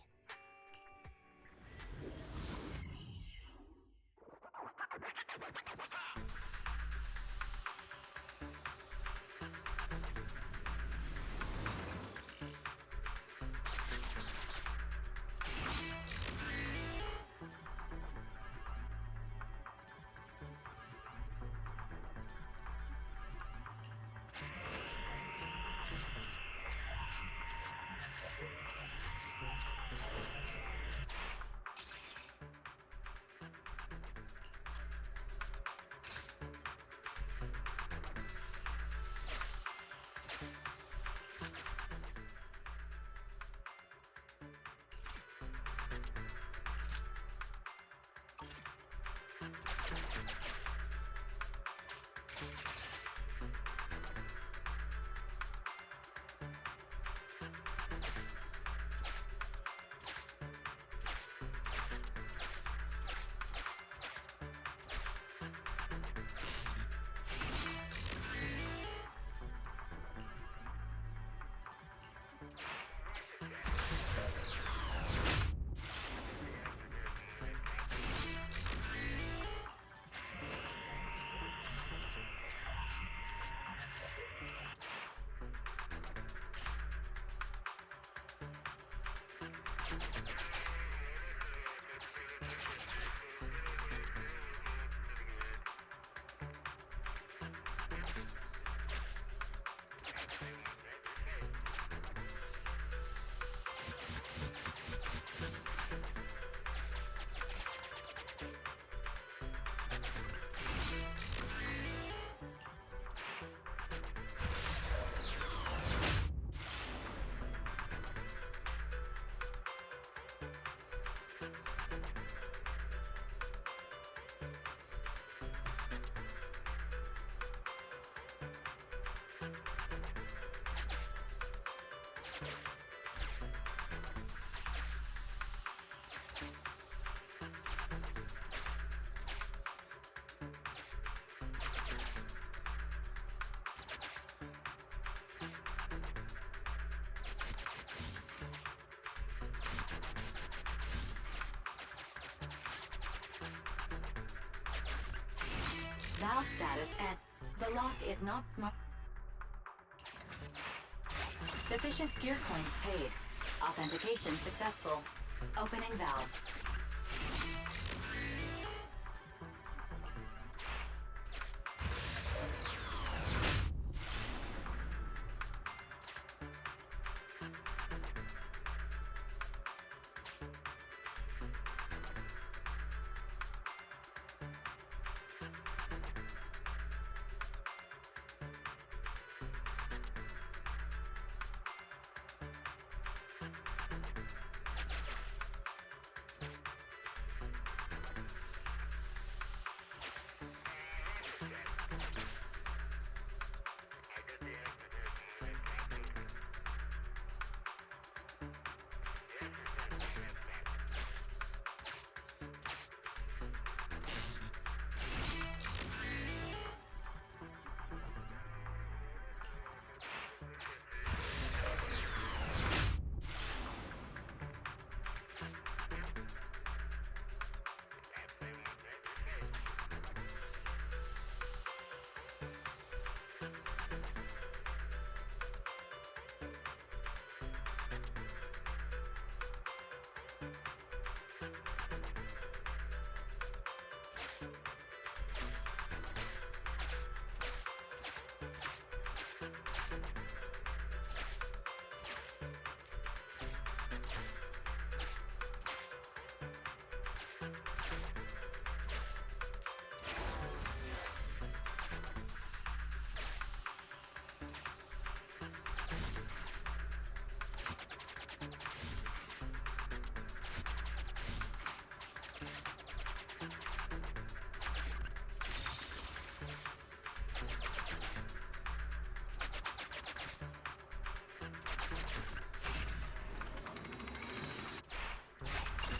Valve status and the lock is not smart. Sufficient gear coins paid. Authentication successful. Opening valve.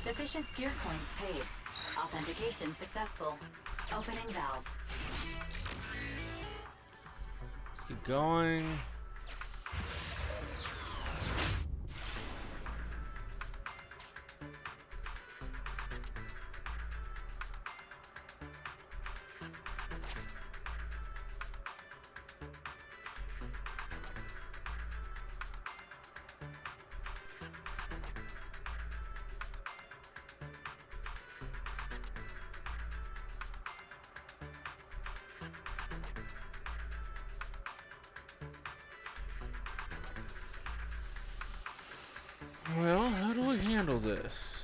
Sufficient gear coins paid. Authentication successful. Opening valve. Let's keep going. Well, how do we handle this?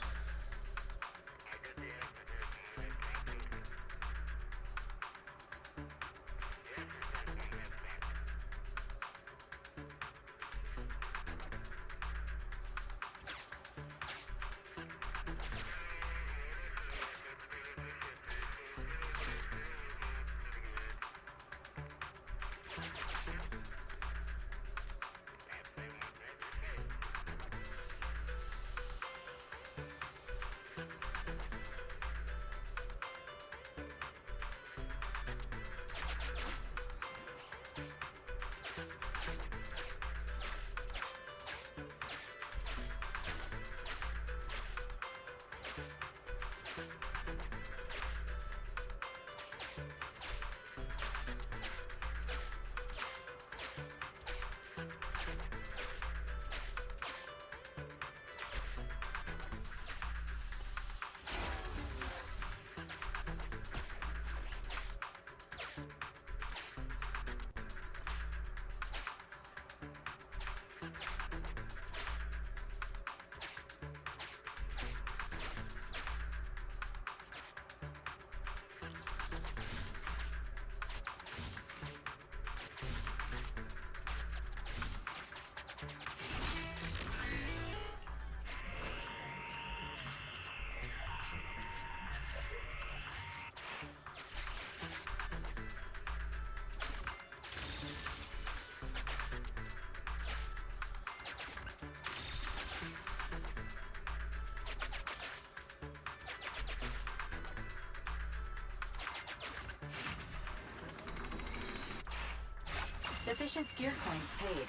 Sufficient gear coins paid.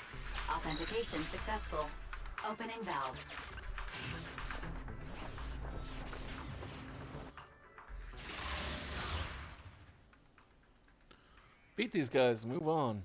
Authentication successful. Opening valve. Beat these guys, move on.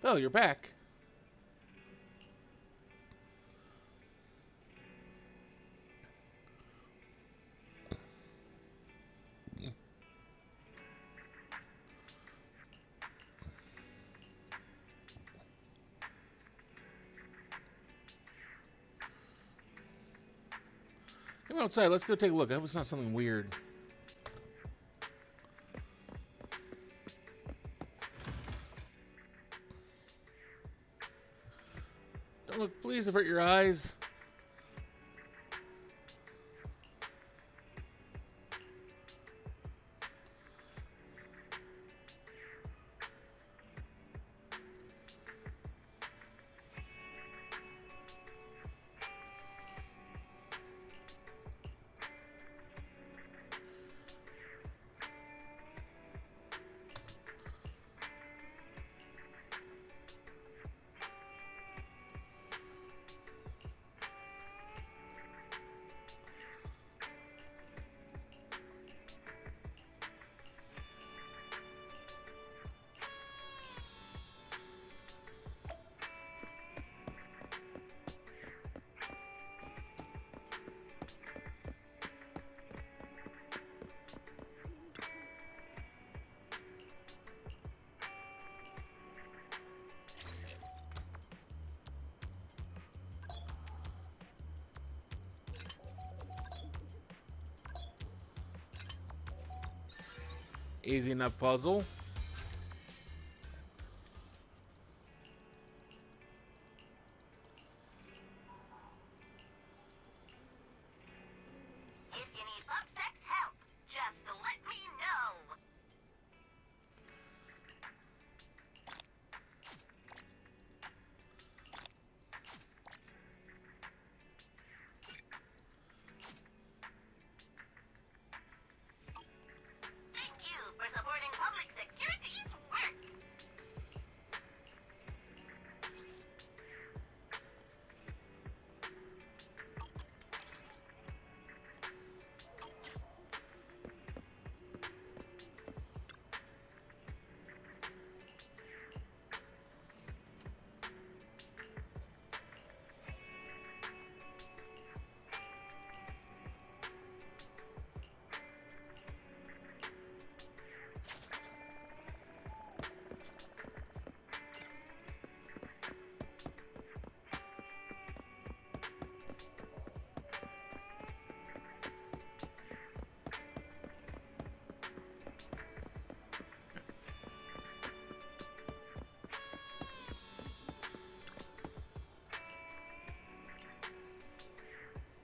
Oh, you're back. Come outside, let's go take a look. I hope it's not something weird. Don't look, please avert your eyes. Easy enough puzzle. If you need Upsex help, just let me know. Thank you for supporting public security's work.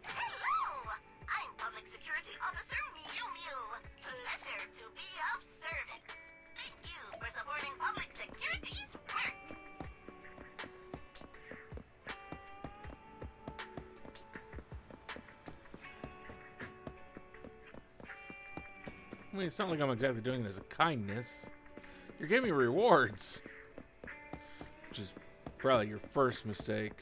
Hello! I'm Public Security Officer Mew Mew. Pleasure to be of service. Thank you for supporting public security's work. I mean, it's not like I'm exactly doing it as a kindness. You're giving me rewards. Which is probably your first mistake.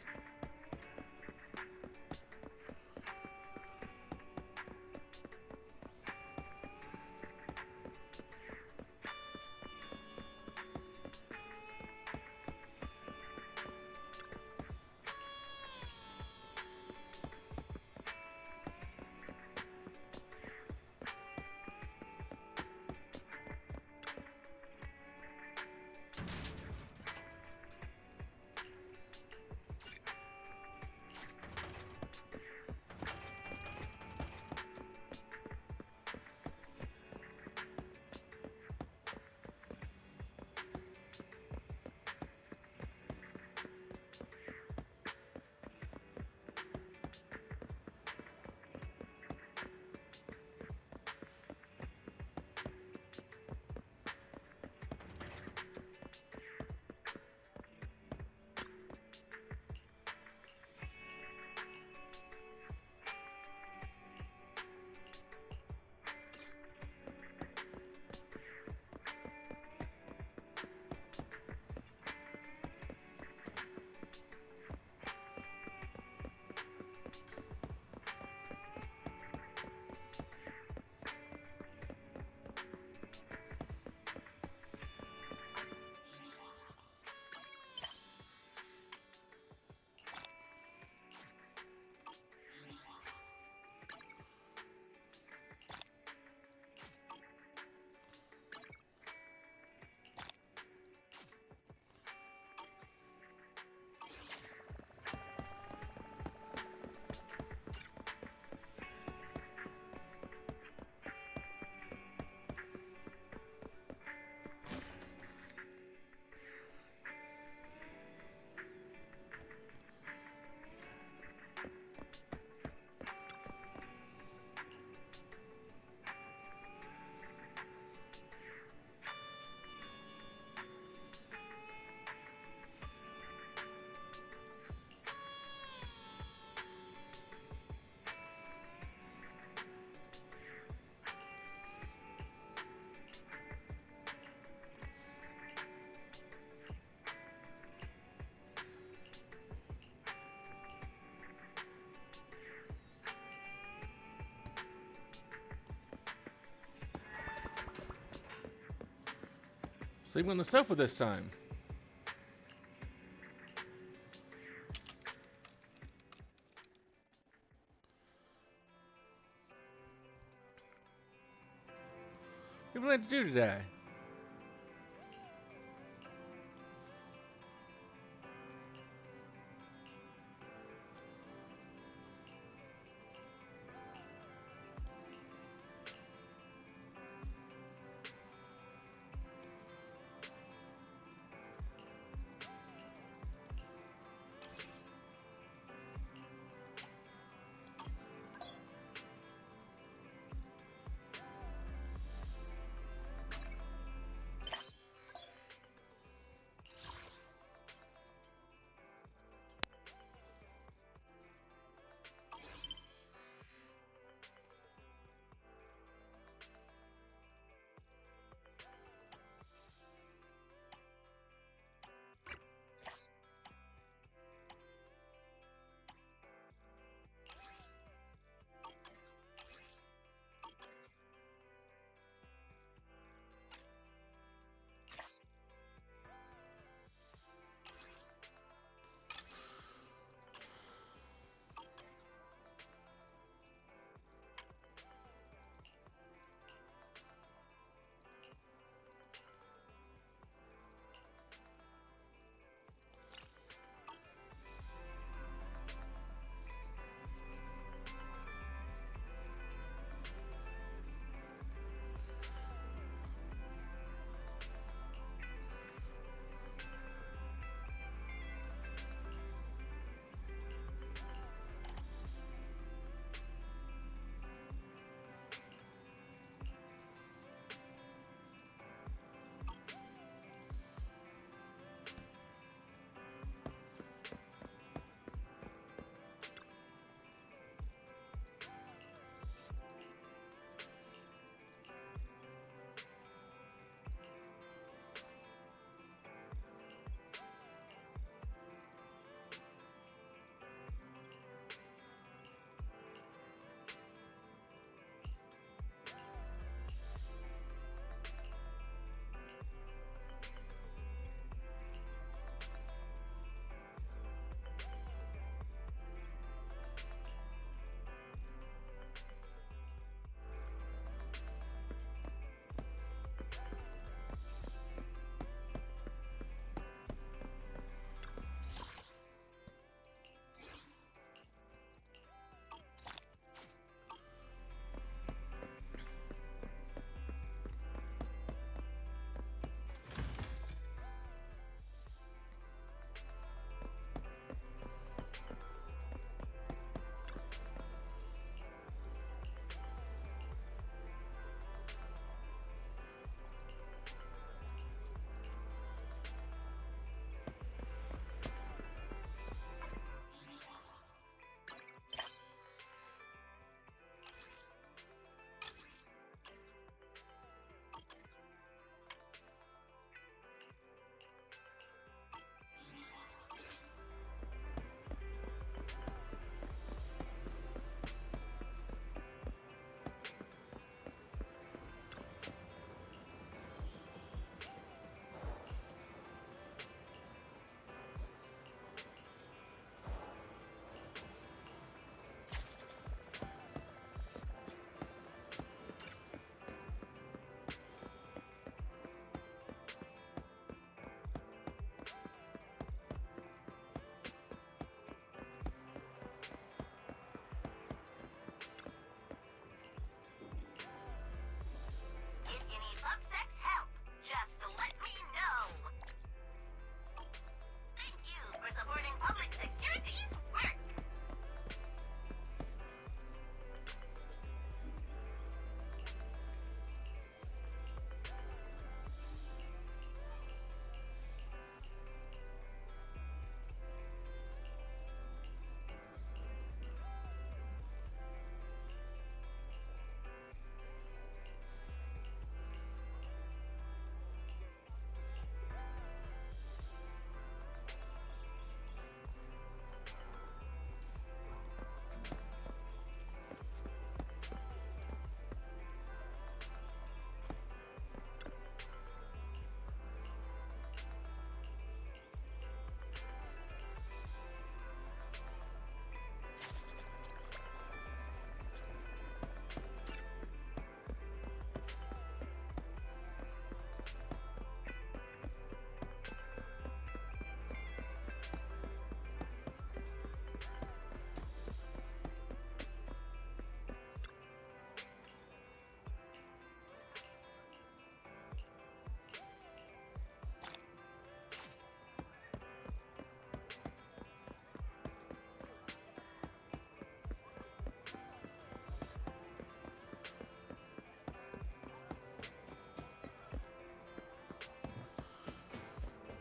Sleeping on the sofa this time. What do you plan to do today?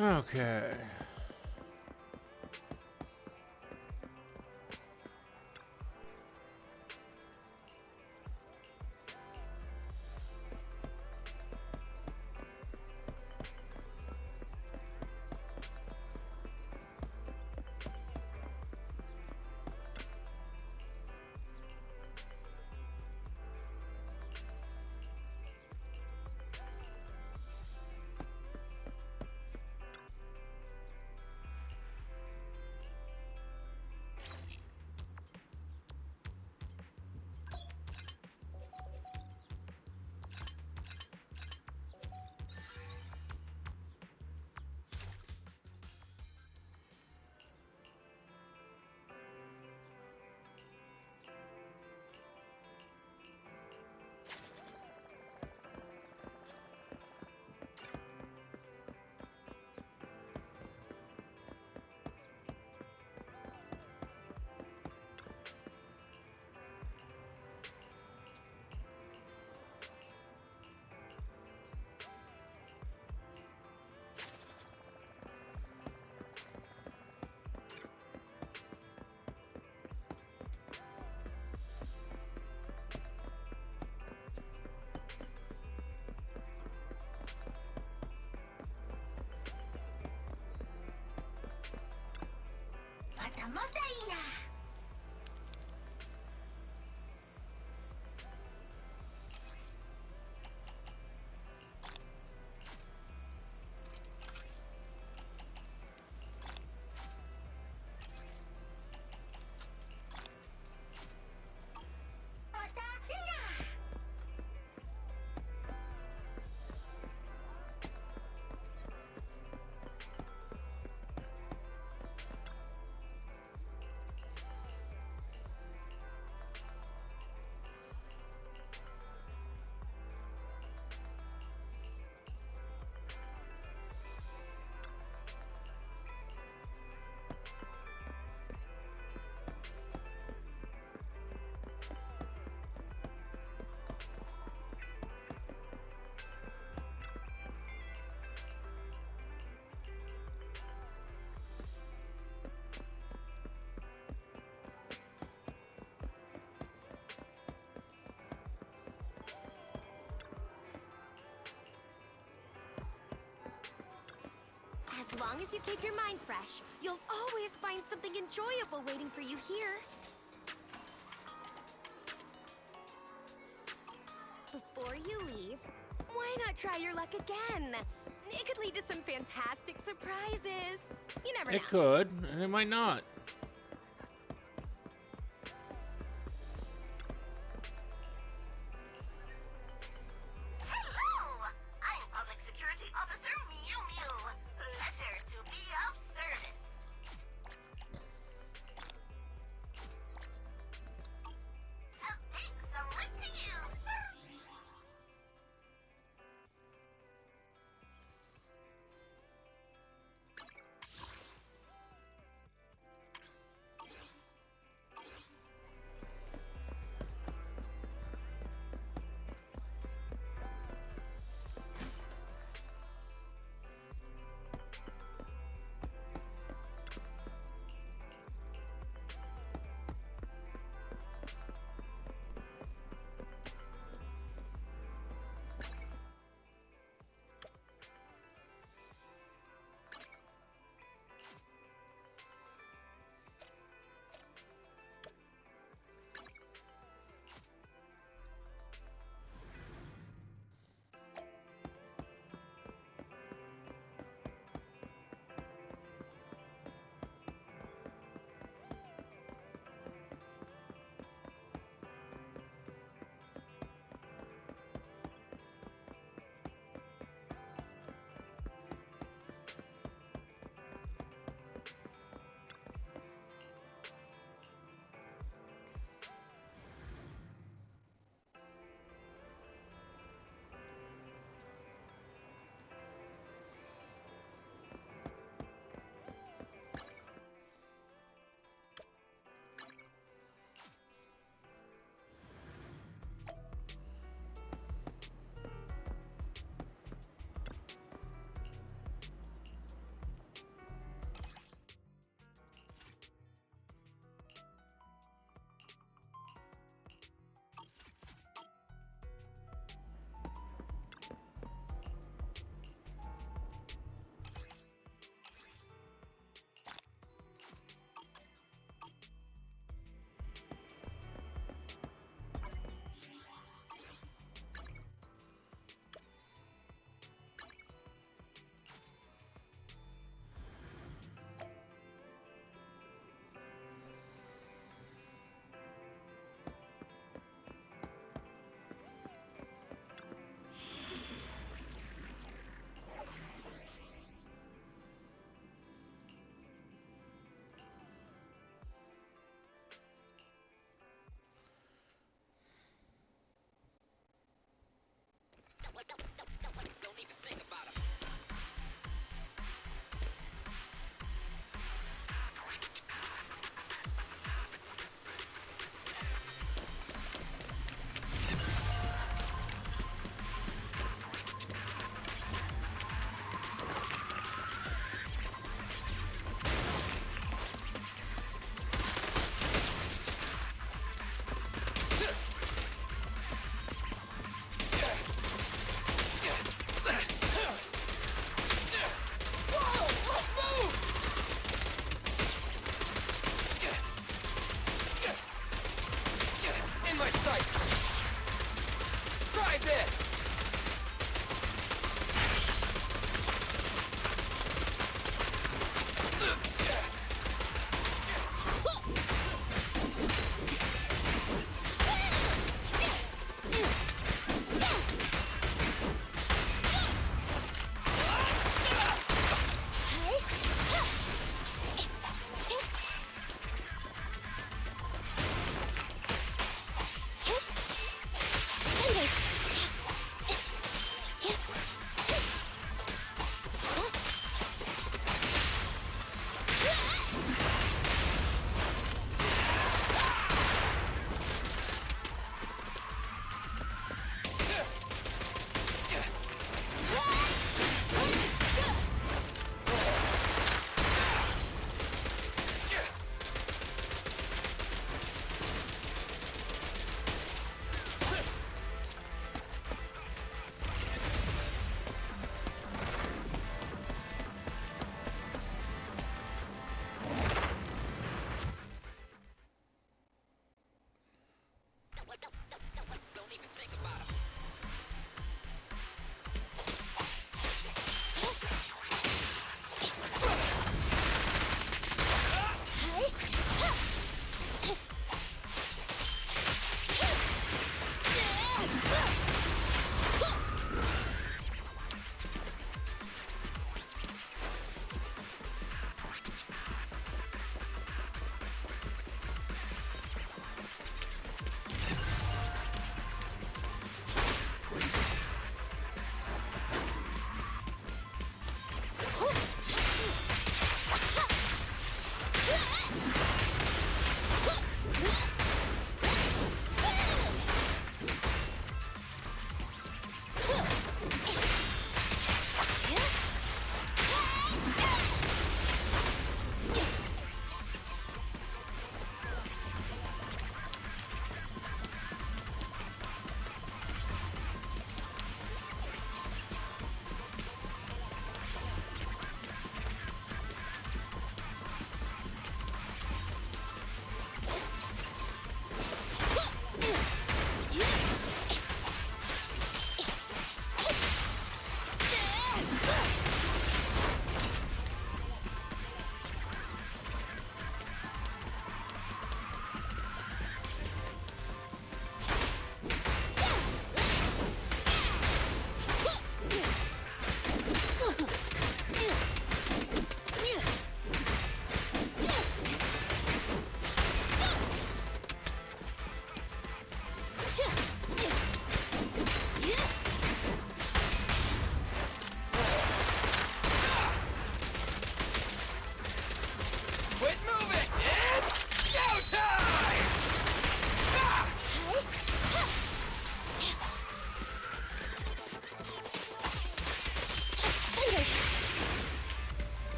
Okay. As long as you keep your mind fresh, you'll always find something enjoyable waiting for you here. Before you leave, why not try your luck again? It could lead to some fantastic surprises. You never know. It could, and it might not. Hello! I'm Public Security Officer Mew Mew. Pleasure to be of service. A big salute to you! Try this!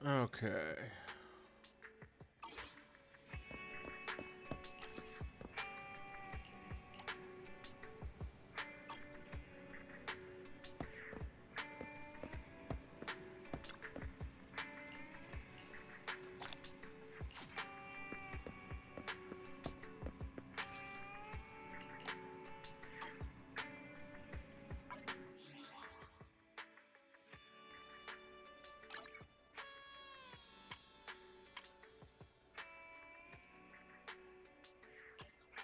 Okay.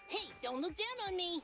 Hey, don't look down on me!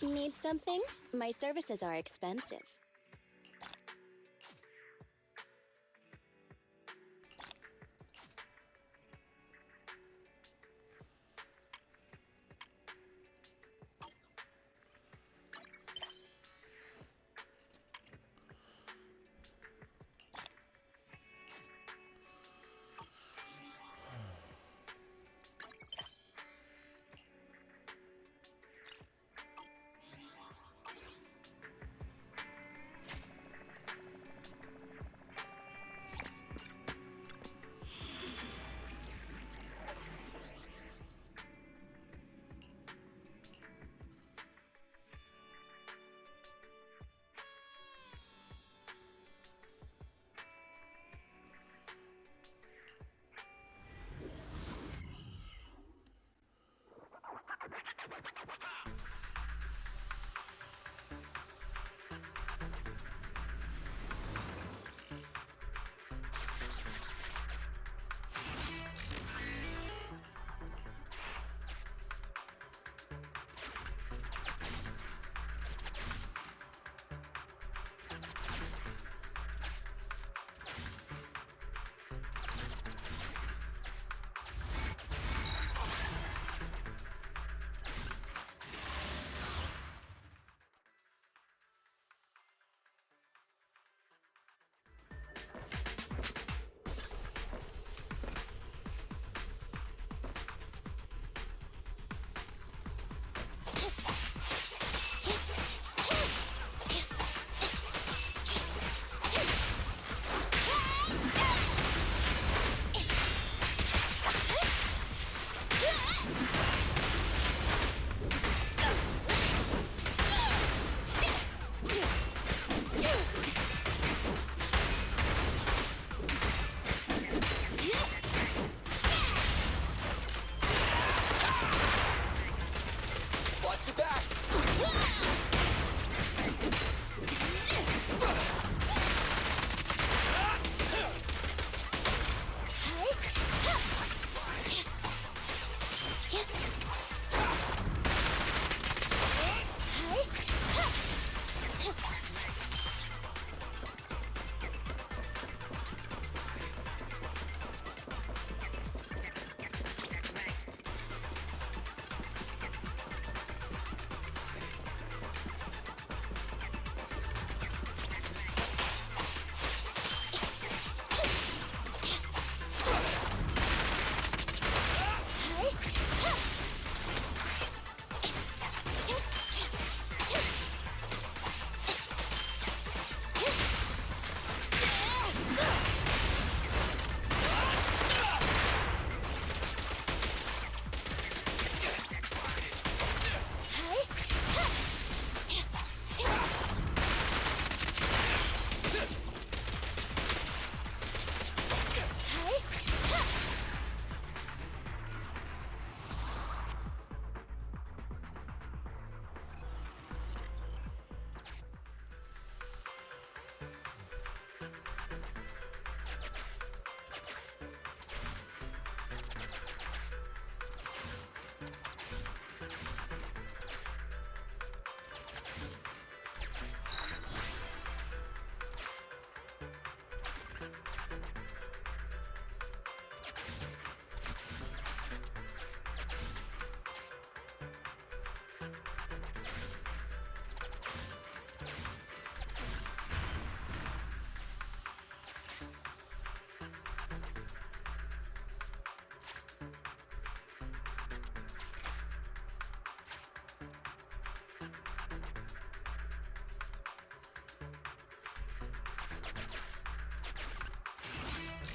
Need something? My services are expensive.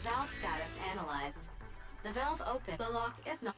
Valve status analyzed. The valve open. The lock is not.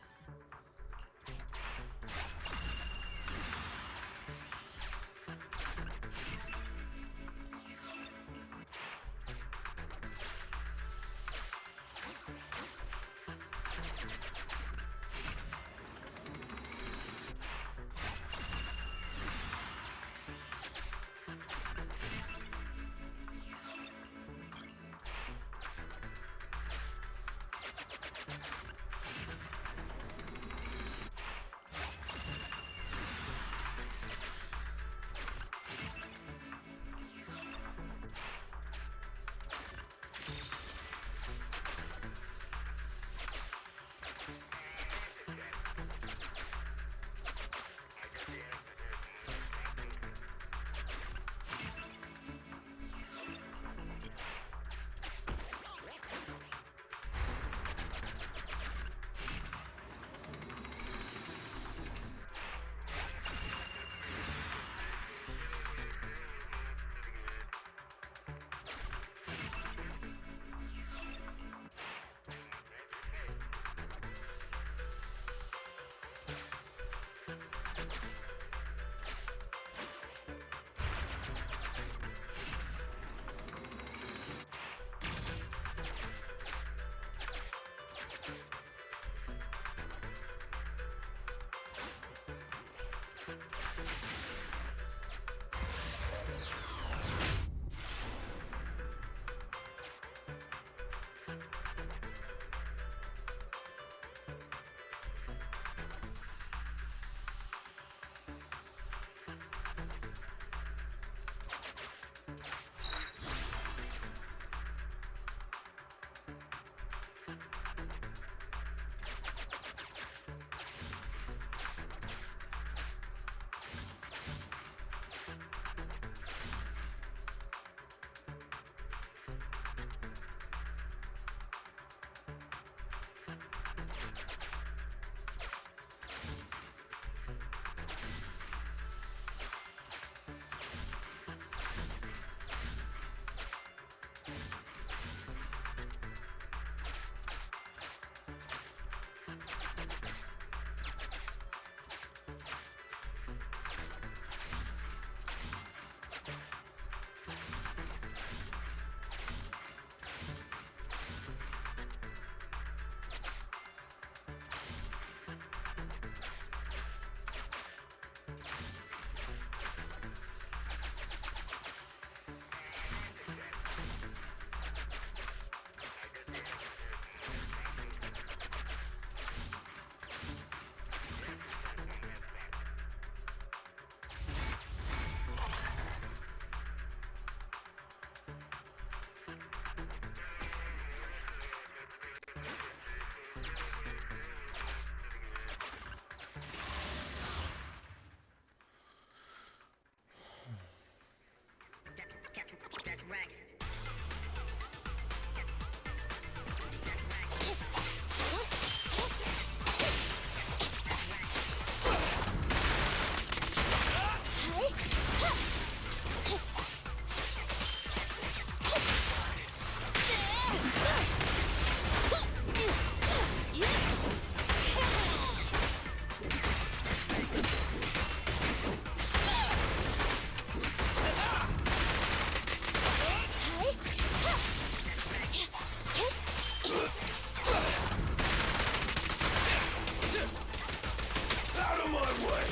Out of my way!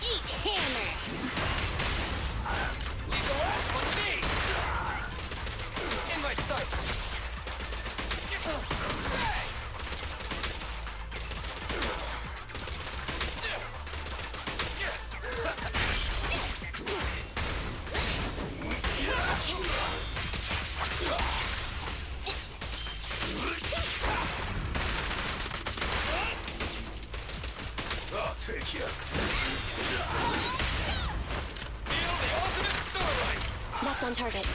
Eat hammer! Leave the last one to me! In my sight! I'll take you. Feel the ultimate starlight! Left on target.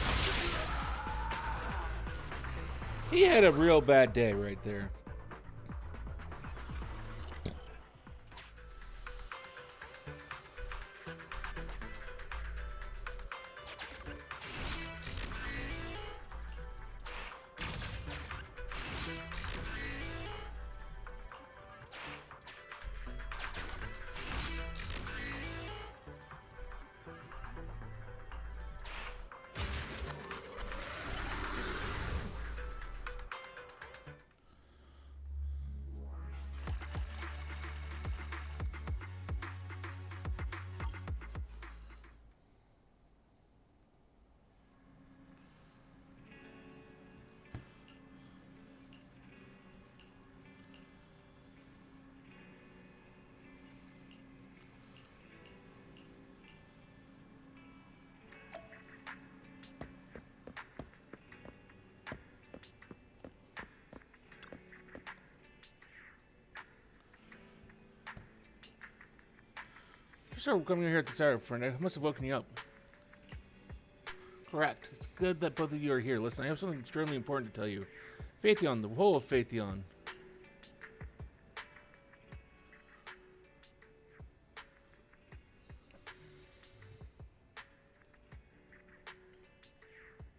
He had a real bad day right there. Sure, coming here at this hour, friend. I must have woken you up. Correct. It's good that both of you are here. Listen, I have something extremely important to tell you. Phaeton, the whole of Phaeton.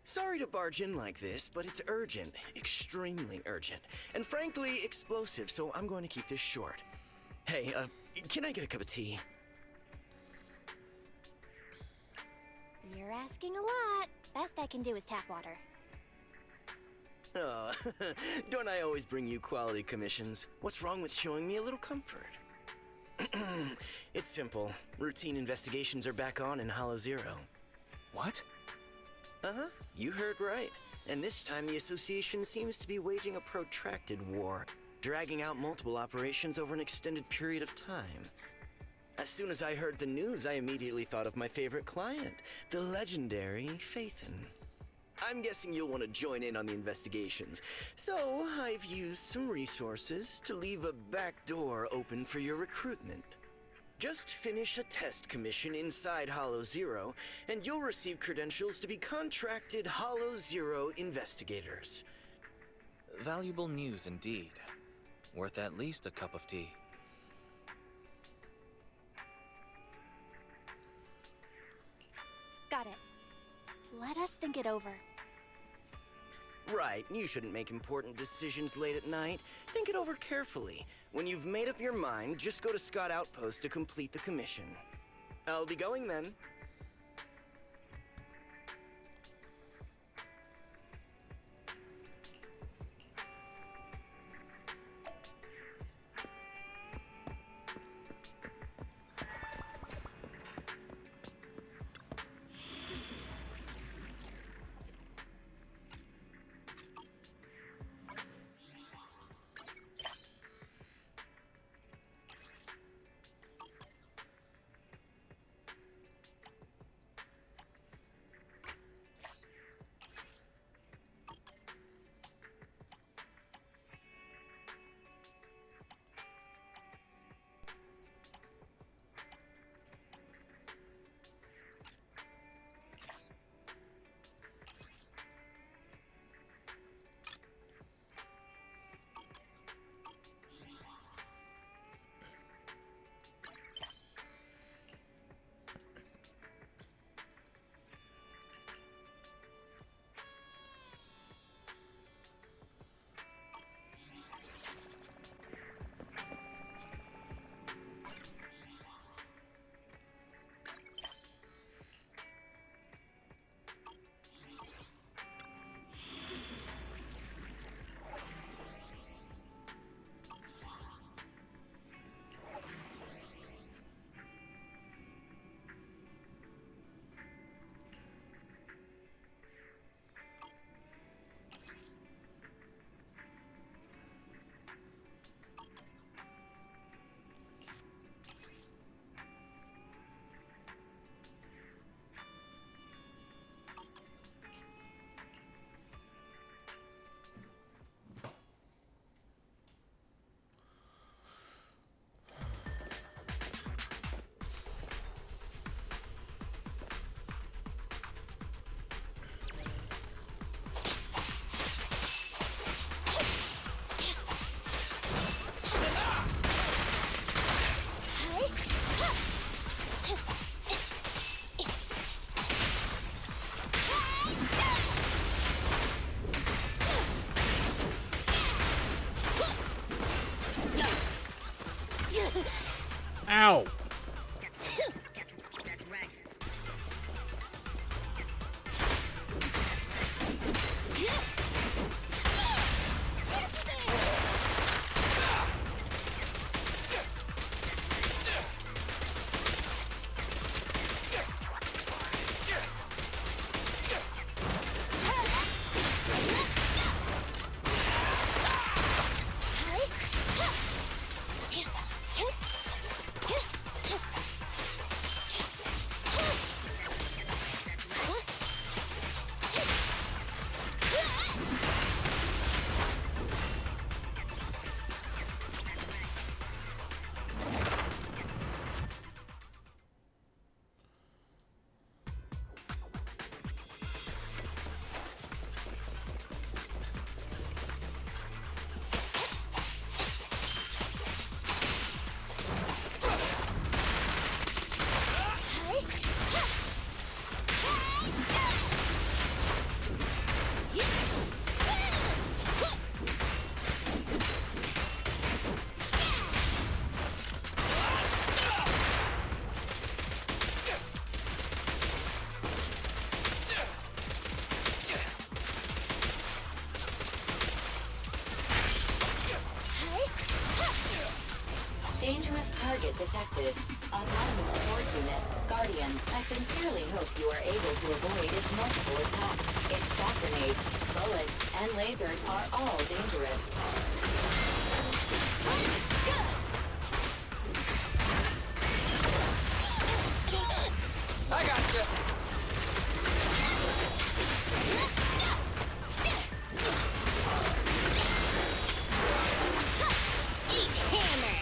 Sorry to barge in like this, but it's urgent. Extremely urgent. And frankly, explosive, so I'm going to keep this short. Hey, can I get a cup of tea? You're asking a lot. Best I can do is tap water. Oh, don't I always bring you quality commissions? What's wrong with showing me a little comfort? It's simple. Routine investigations are back on in Hollow Zero. What? Uh-huh, you heard right. And this time the Association seems to be waging a protracted war, dragging out multiple operations over an extended period of time. As soon as I heard the news, I immediately thought of my favorite client, the legendary Phaethon. I'm guessing you'll want to join in on the investigations, so I've used some resources to leave a back door open for your recruitment. Just finish a test commission inside Hollow Zero, and you'll receive credentials to be contracted Hollow Zero investigators. Valuable news indeed. Worth at least a cup of tea. Got it. Let us think it over. Right, you shouldn't make important decisions late at night. Think it over carefully. When you've made up your mind, just go to Scott Outpost to complete the commission. I'll be going then. Ow! Dangerous target detected. Autonomous support unit, Guardian. I sincerely hope you are able to avoid its multiple attacks. Its shock grenades, bullets, and lasers are all dangerous. I got you. Eat hammer.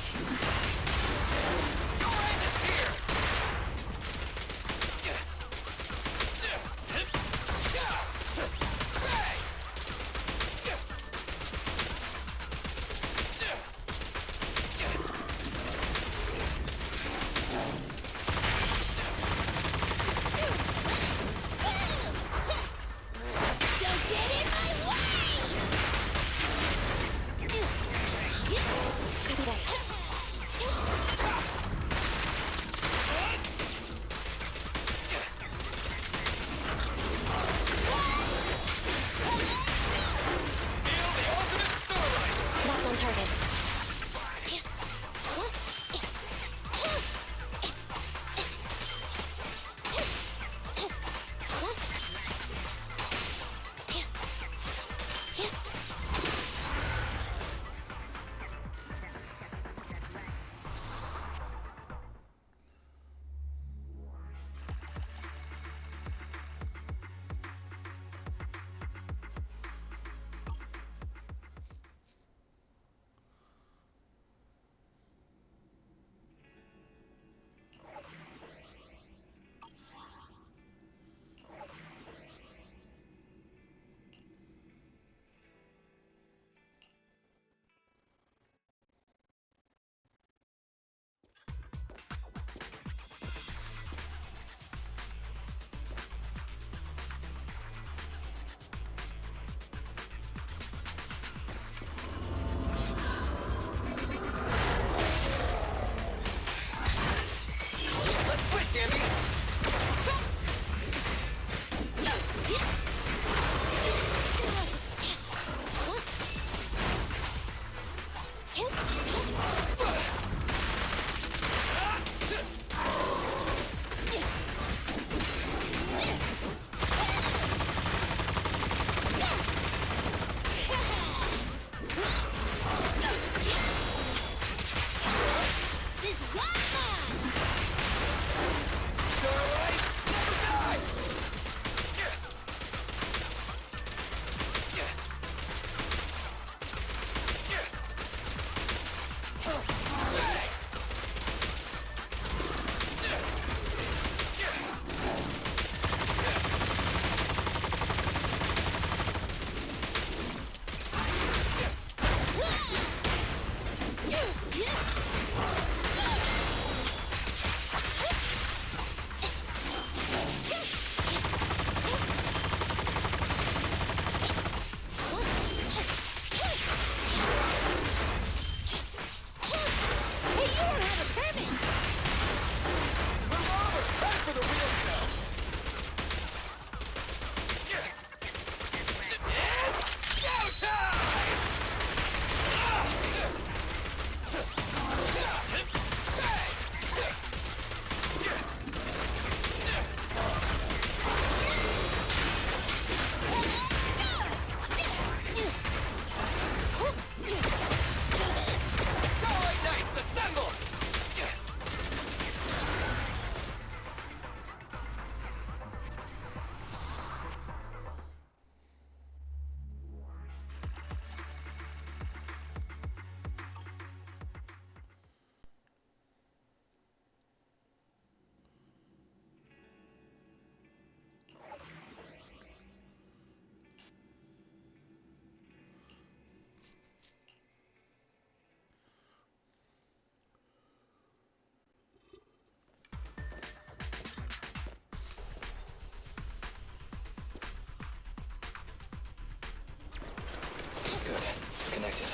Good. Connected.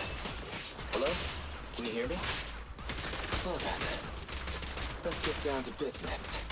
Hello? Can you hear me? Well then, let's get down to business.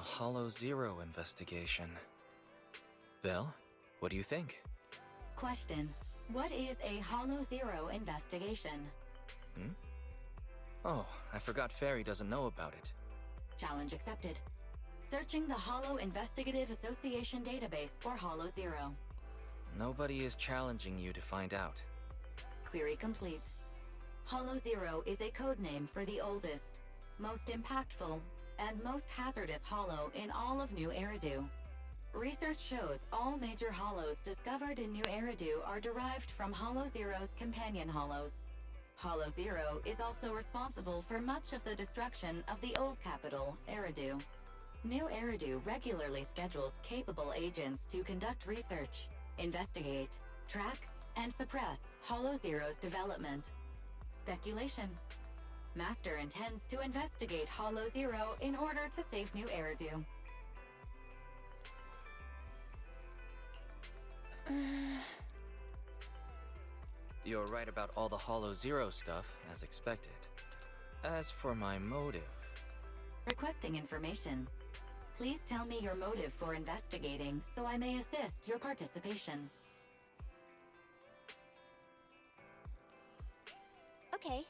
Hollow Zero investigation. Belle, what do you think? Question. What is a Hollow Zero investigation? Oh, I forgot Fairy doesn't know about it. Challenge accepted. Searching the Hollow Investigative Association database for Hollow Zero. Nobody is challenging you to find out. Query complete. Hollow Zero is a codename for the oldest, most impactful, and most hazardous hollow in all of New Eridu. Research shows all major hollows discovered in New Eridu are derived from Hollow Zero's companion hollows. Hollow Zero is also responsible for much of the destruction of the old capital, Eridu. New Eridu regularly schedules capable agents to conduct research, investigate, track, and suppress Hollow Zero's development. Speculation. Master intends to investigate Hollow Zero in order to save New Eridu. You're right about all the Hollow Zero stuff, as expected. As for my motive... Requesting information. Please tell me your motive for investigating so I may assist your participation. Okay,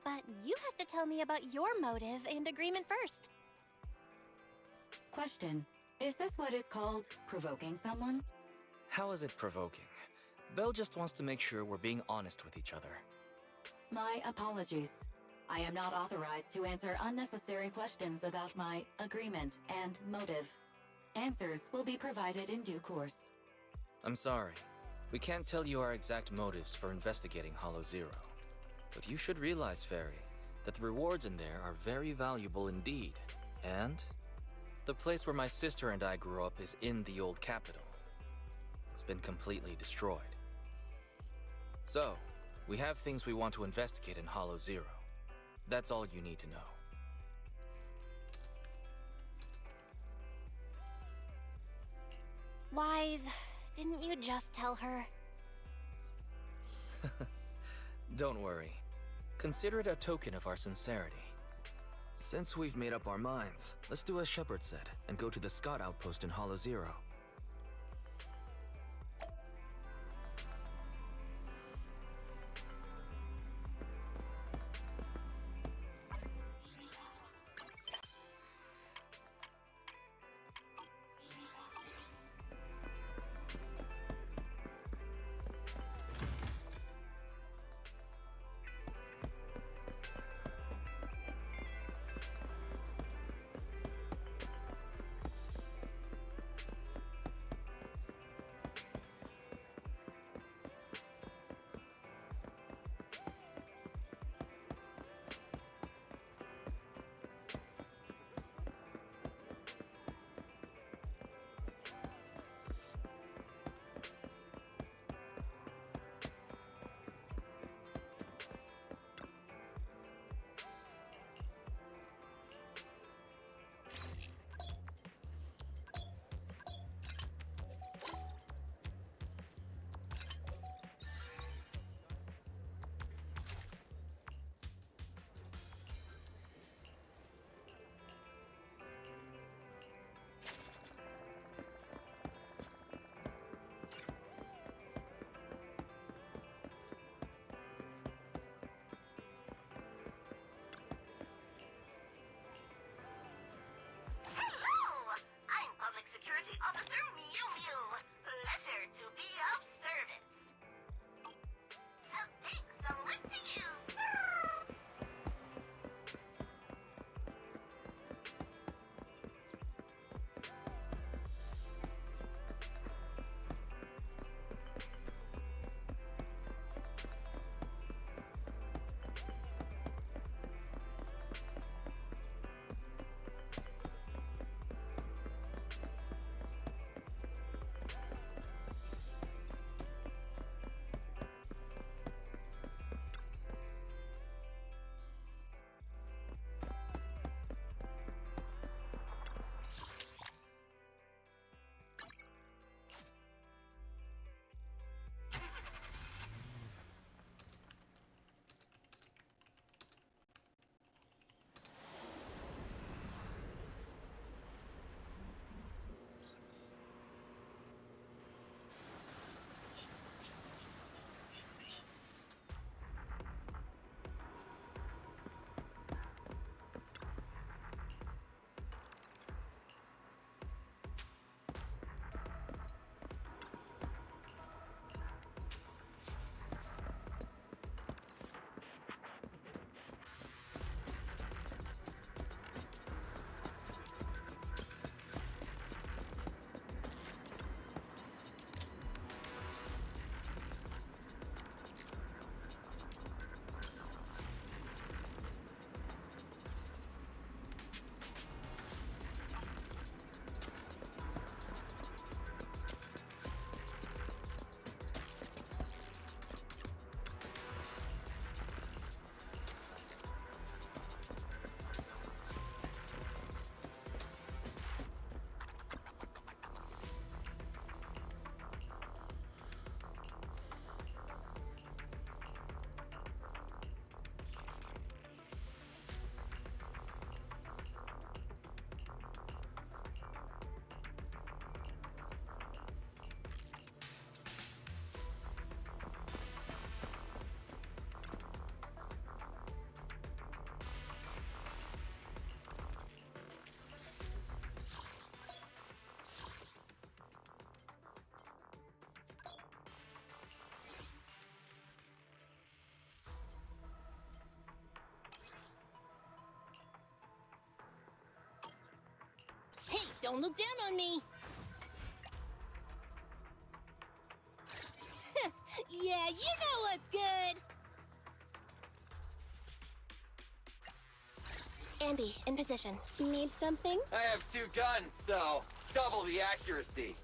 but you have to tell me about your motive and agreement first. Question. Is this what is called provoking someone? How is it provoking? Belle just wants to make sure we're being honest with each other. My apologies. I am not authorized to answer unnecessary questions about my agreement and motive. Answers will be provided in due course. I'm sorry. We can't tell you our exact motives for investigating Hollow Zero. But you should realize, Fairy, that the rewards in there are very valuable indeed. And the place where my sister and I grew up is in the old capital. It's been completely destroyed. So, we have things we want to investigate in Hollow Zero. That's all you need to know. Wise, didn't you just tell her? Don't worry. Consider it a token of our sincerity. Since we've made up our minds, let's do as Shepard said and go to the Scott outpost in Hollow Zero. Don't look down on me. Yeah, you know what's good. Andy, in position. Need something? I have 2 guns, so double the accuracy.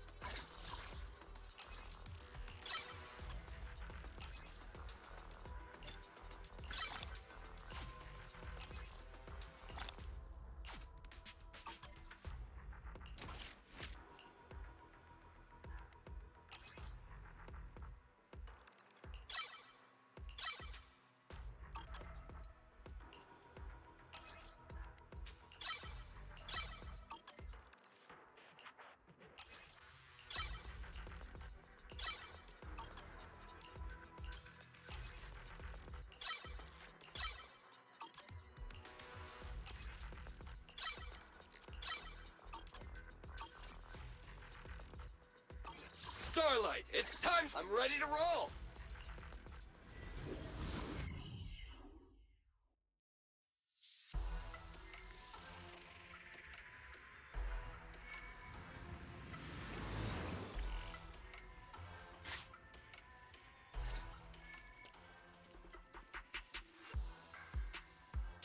Starlight, it's time! I'm ready to roll!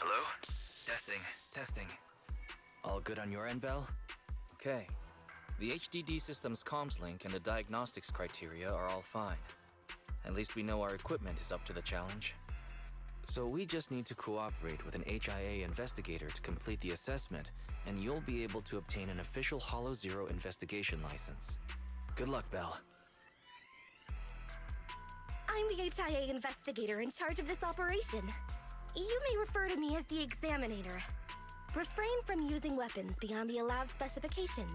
Hello? Testing. All good on your end, Bell? Okay. The HDD system's comms link and the diagnostics criteria are all fine. At least we know our equipment is up to the challenge. So we just need to cooperate with an HIA investigator to complete the assessment, and you'll be able to obtain an official Hollow Zero investigation license. Good luck, Bell. I'm the HIA investigator in charge of this operation. You may refer to me as the Examinator. Refrain from using weapons beyond the allowed specifications.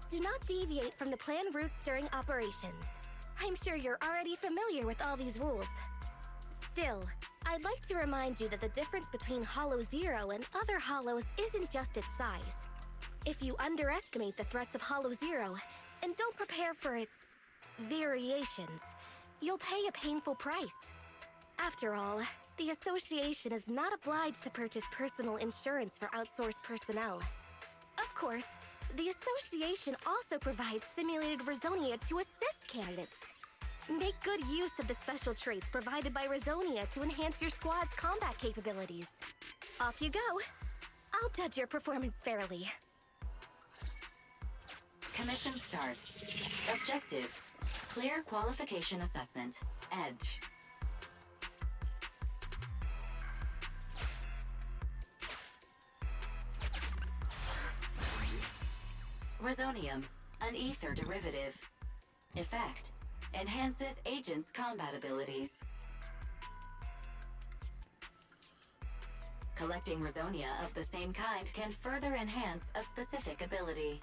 Do not deviate from the planned routes during operations. I'm sure you're already familiar with all these rules. Still, I'd like to remind you that the difference between Hollow Zero and other Hollows isn't just its size. If you underestimate the threats of Hollow Zero and don't prepare for its variations, you'll pay a painful price. After all, the Association is not obliged to purchase personal insurance for outsourced personnel. Of course, the Association also provides simulated Rizonia to assist candidates. Make good use of the special traits provided by Rizonia to enhance your squad's combat capabilities. Off you go. I'll judge your performance fairly. Commission start. Objective: clear qualification assessment. Edge. Rizonium, an ether derivative. Effect: enhances agents' combat abilities. Collecting Rizonia of the same kind can further enhance a specific ability.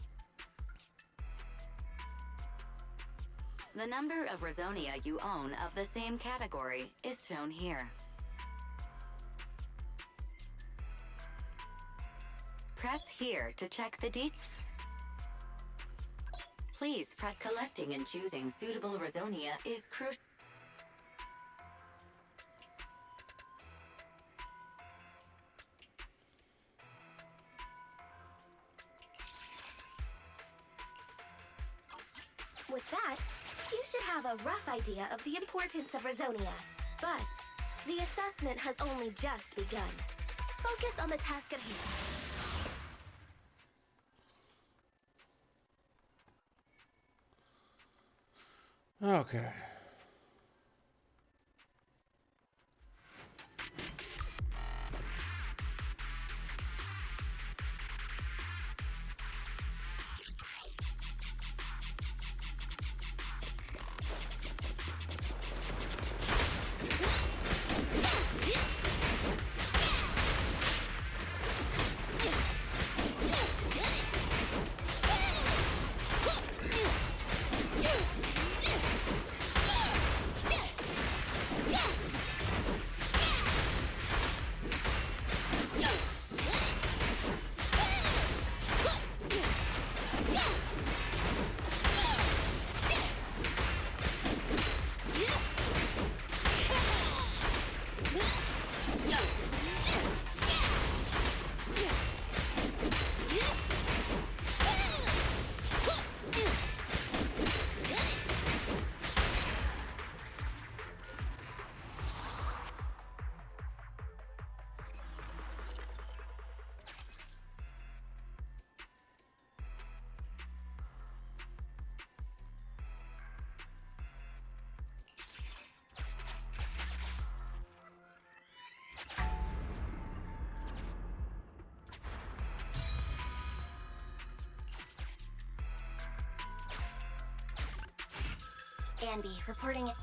The number of Rizonia you own of the same category is shown here. Press here to check the details. Please press collecting and choosing suitable Rizonia is crucial. With that, you should have a rough idea of the importance of Rizonia. But the assessment has only just begun. Focus on the task at hand. Okay. Andy, reporting it.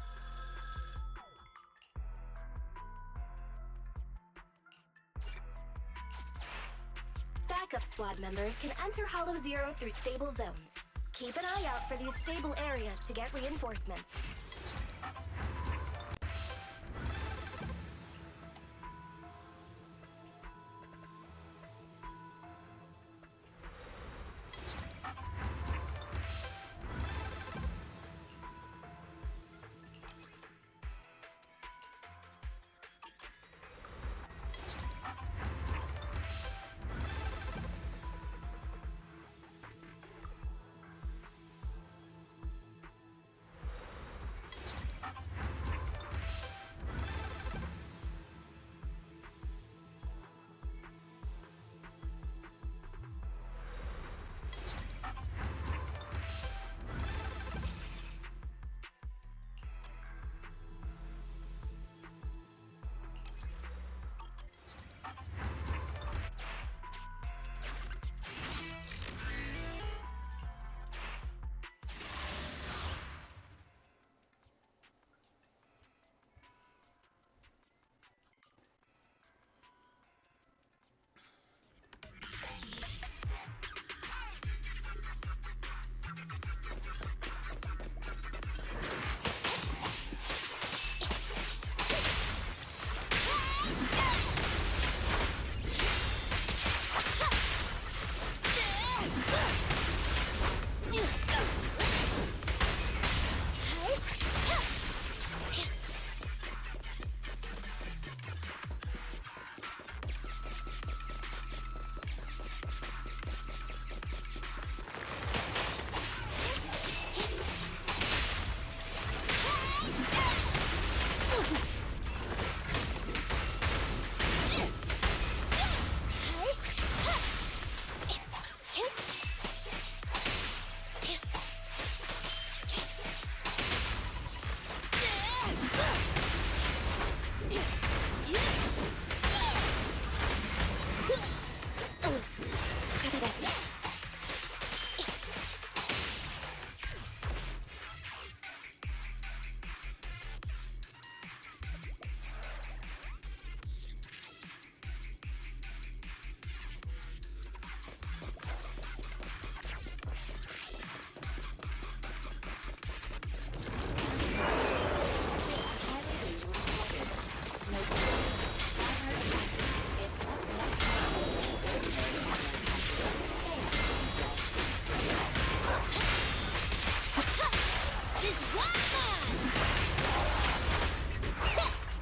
Backup squad members can enter Hollow Zero through stable zones. Keep an eye out for these stable areas to get reinforcements.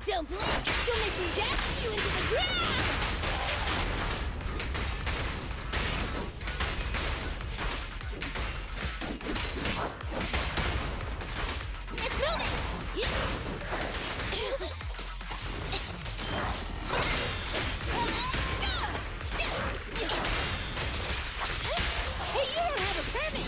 Don't blink! You'll make me dash you into the ground! It's moving! Hey, you don't have a permit!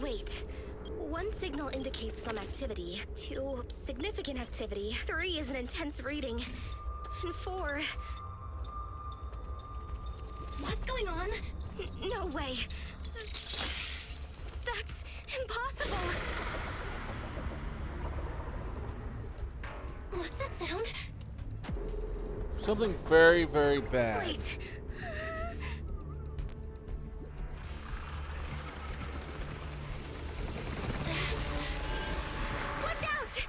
Wait. 1 signal indicates some activity. 2, significant activity. 3 is an intense reading. And 4... What's going on? No way. That's impossible. What's that sound? Something very, very bad. Wait. Watch out!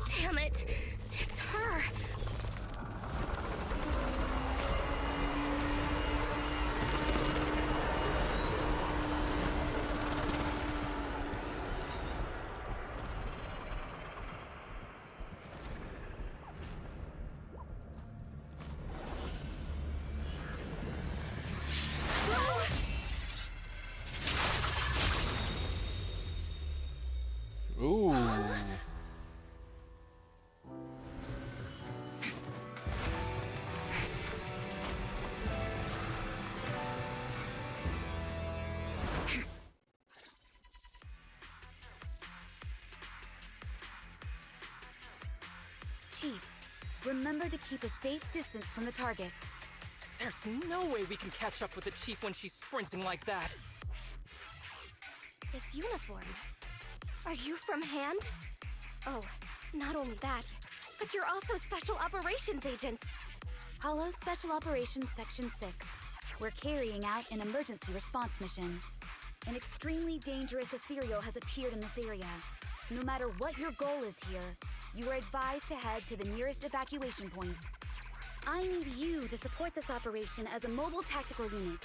Damn it. It's her. Chief, remember to keep a safe distance from the target. There's no way we can catch up with the Chief when she's sprinting like that. This uniform. Are you from Hand? Oh, not only that, but you're also Special Operations agents. Hollow Special Operations Section 6. We're carrying out an emergency response mission. An extremely dangerous ethereal has appeared in this area. No matter what your goal is here, you are advised to head to the nearest evacuation point. I need you to support this operation as a mobile tactical unit.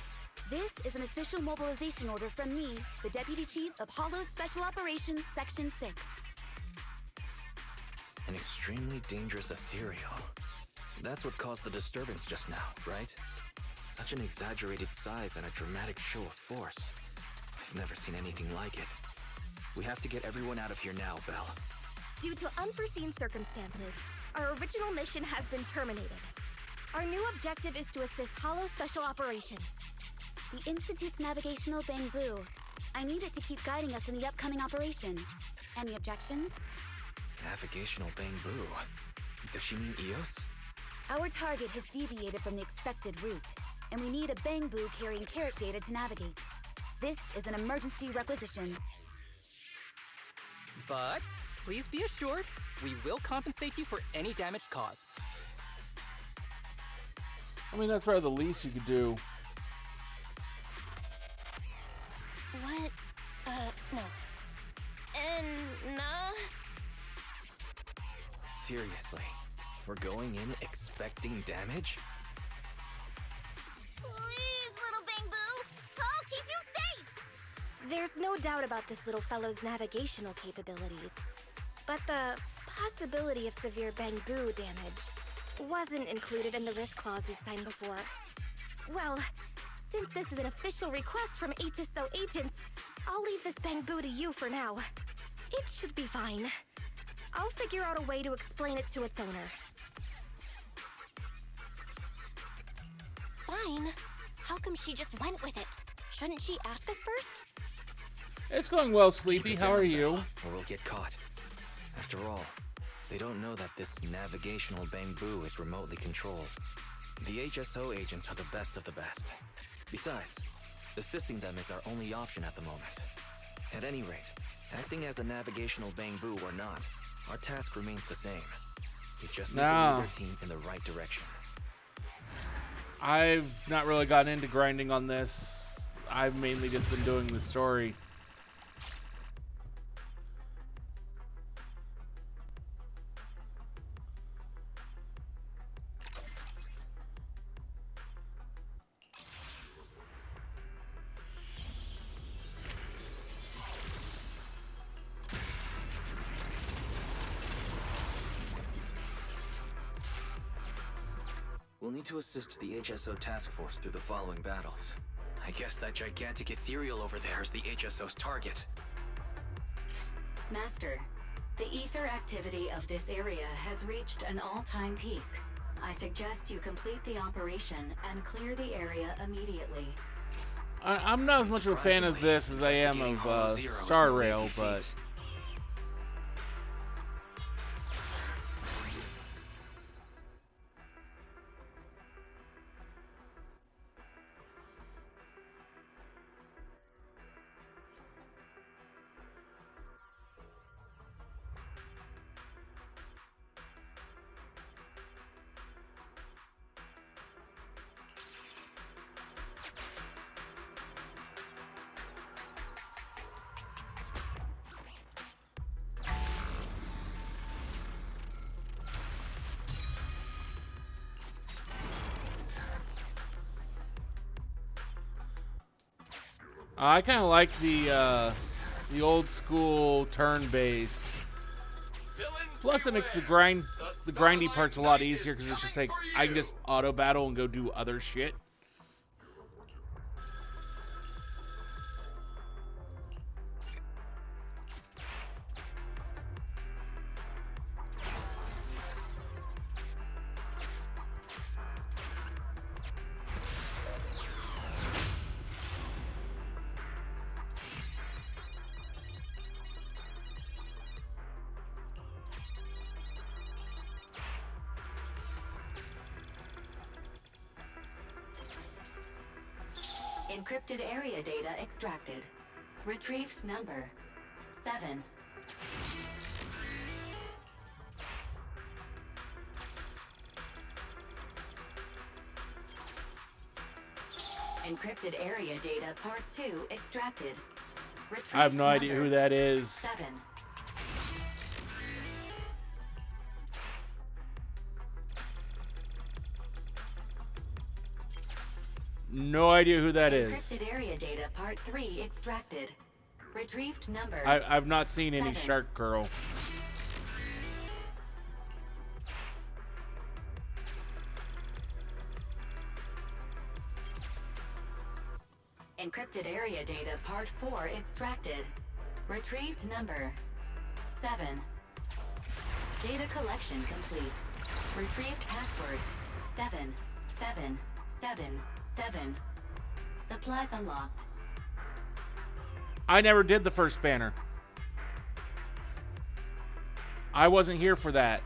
This is an official mobilization order from me, the Deputy Chief of Hollow Special Operations Section 6. An extremely dangerous ethereal. That's what caused the disturbance just now, right? Such an exaggerated size and a dramatic show of force. I've never seen anything like it. We have to get everyone out of here now, Belle. Due to unforeseen circumstances, our original mission has been terminated. Our new objective is to assist Hollow Special Operations. The Institute's navigational Bangbu. I need it to keep guiding us in the upcoming operation. Any objections? Navigational Bangbu. Does she mean Eos? Our target has deviated from the expected route, and we need a Bangbu carrying character data to navigate. This is an emergency requisition. But please be assured, we will compensate you for any damage caused. I mean, that's probably the least you could do. What? No. Nah. Seriously, we're going in expecting damage? Please, little Bangbu! I'll keep you safe! There's no doubt about this little fellow's navigational capabilities. But the possibility of severe Bangbu damage wasn't included in the risk clause we've signed before. Well, since this is an official request from HSO agents, I'll leave this Bangbu to you for now. It should be fine. I'll figure out a way to explain it to its owner. Fine. How come she just went with it? Shouldn't she ask us first? It's going well, Sleepy. How are you? Or we'll get caught. After all, they don't know that this navigational Bangbu is remotely controlled. The HSO agents are the best of the best. Besides, assisting them is our only option at the moment. At any rate, acting as a navigational Bangbu or not, our task remains the same. We just need to lead our team in the right direction. I've not really gotten into grinding on this. I've mainly just been doing the story. We'll need to assist the HSO task force through the following battles. I guess that gigantic ethereal over there is the HSO's target. Master, the ether activity of this area has reached an all-time peak. I suggest you complete the operation and clear the area immediately. I'm not as much of a fan of this as I am of Star Rail, but... I kind of like the old school turn base. Plus, it makes the grindy parts a lot easier because it's just like I can just auto battle and go do other shit. Encrypted area data extracted. Retrieved number 7. Encrypted area data part 2 extracted. Retrieved I have no idea who that is. 7. No idea who that is. Encrypted area data part 3 extracted. Retrieved number. I've not seen any 7. Shark Girl. Encrypted area data part 4 extracted. Retrieved number 7. Data collection complete. Retrieved password 7777. Supplies unlocked. I never did the first banner. I wasn't here for that.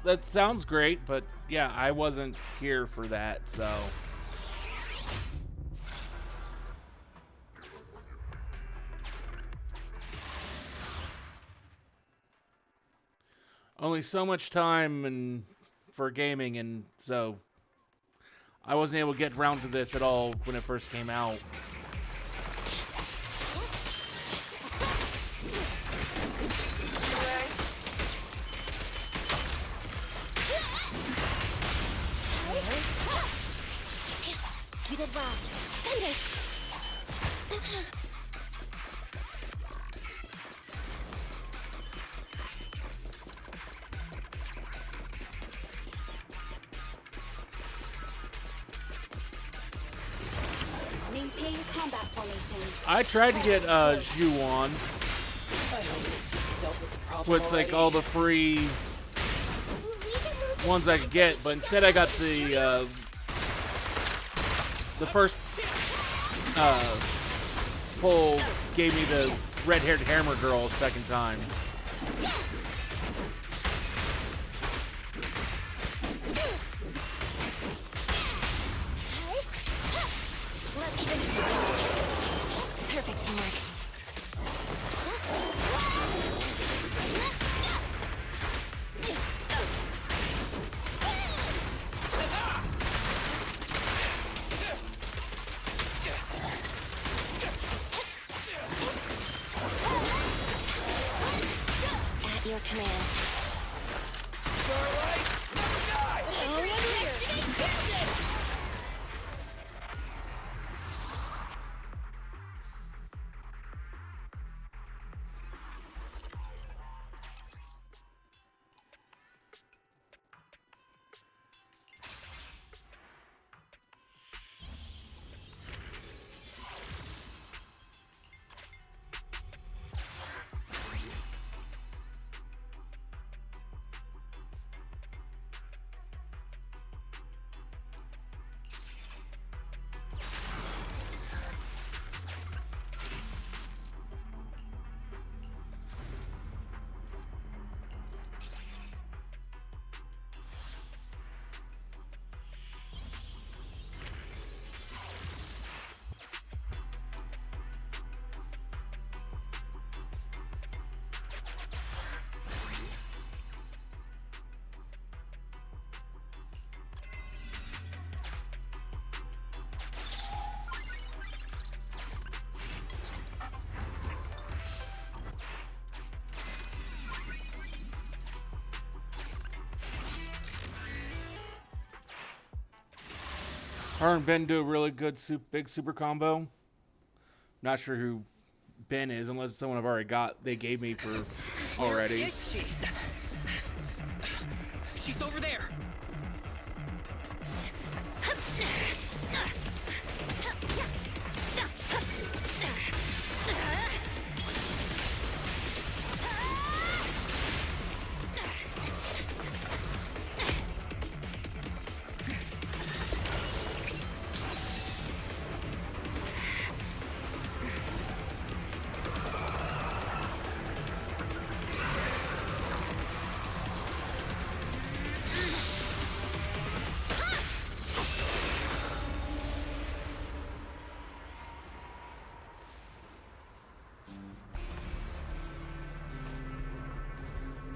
That sounds great, but yeah, I wasn't here for that, so. Only so much time and for gaming, and so I wasn't able to get around to this at all when it first came out. You did well. Thunder! Maintain combat formation. I tried to get Zhu on with like all the free ones I could get, but instead I got the first pull gave me the red-haired hammer girl a second time. Perfect teamwork. At your command. Starlight, never die! Oh, here. Her and Ben do a really good big super combo. Not sure who Ben is, unless it's someone I've already got. They gave me for already. Where is she? She's over there.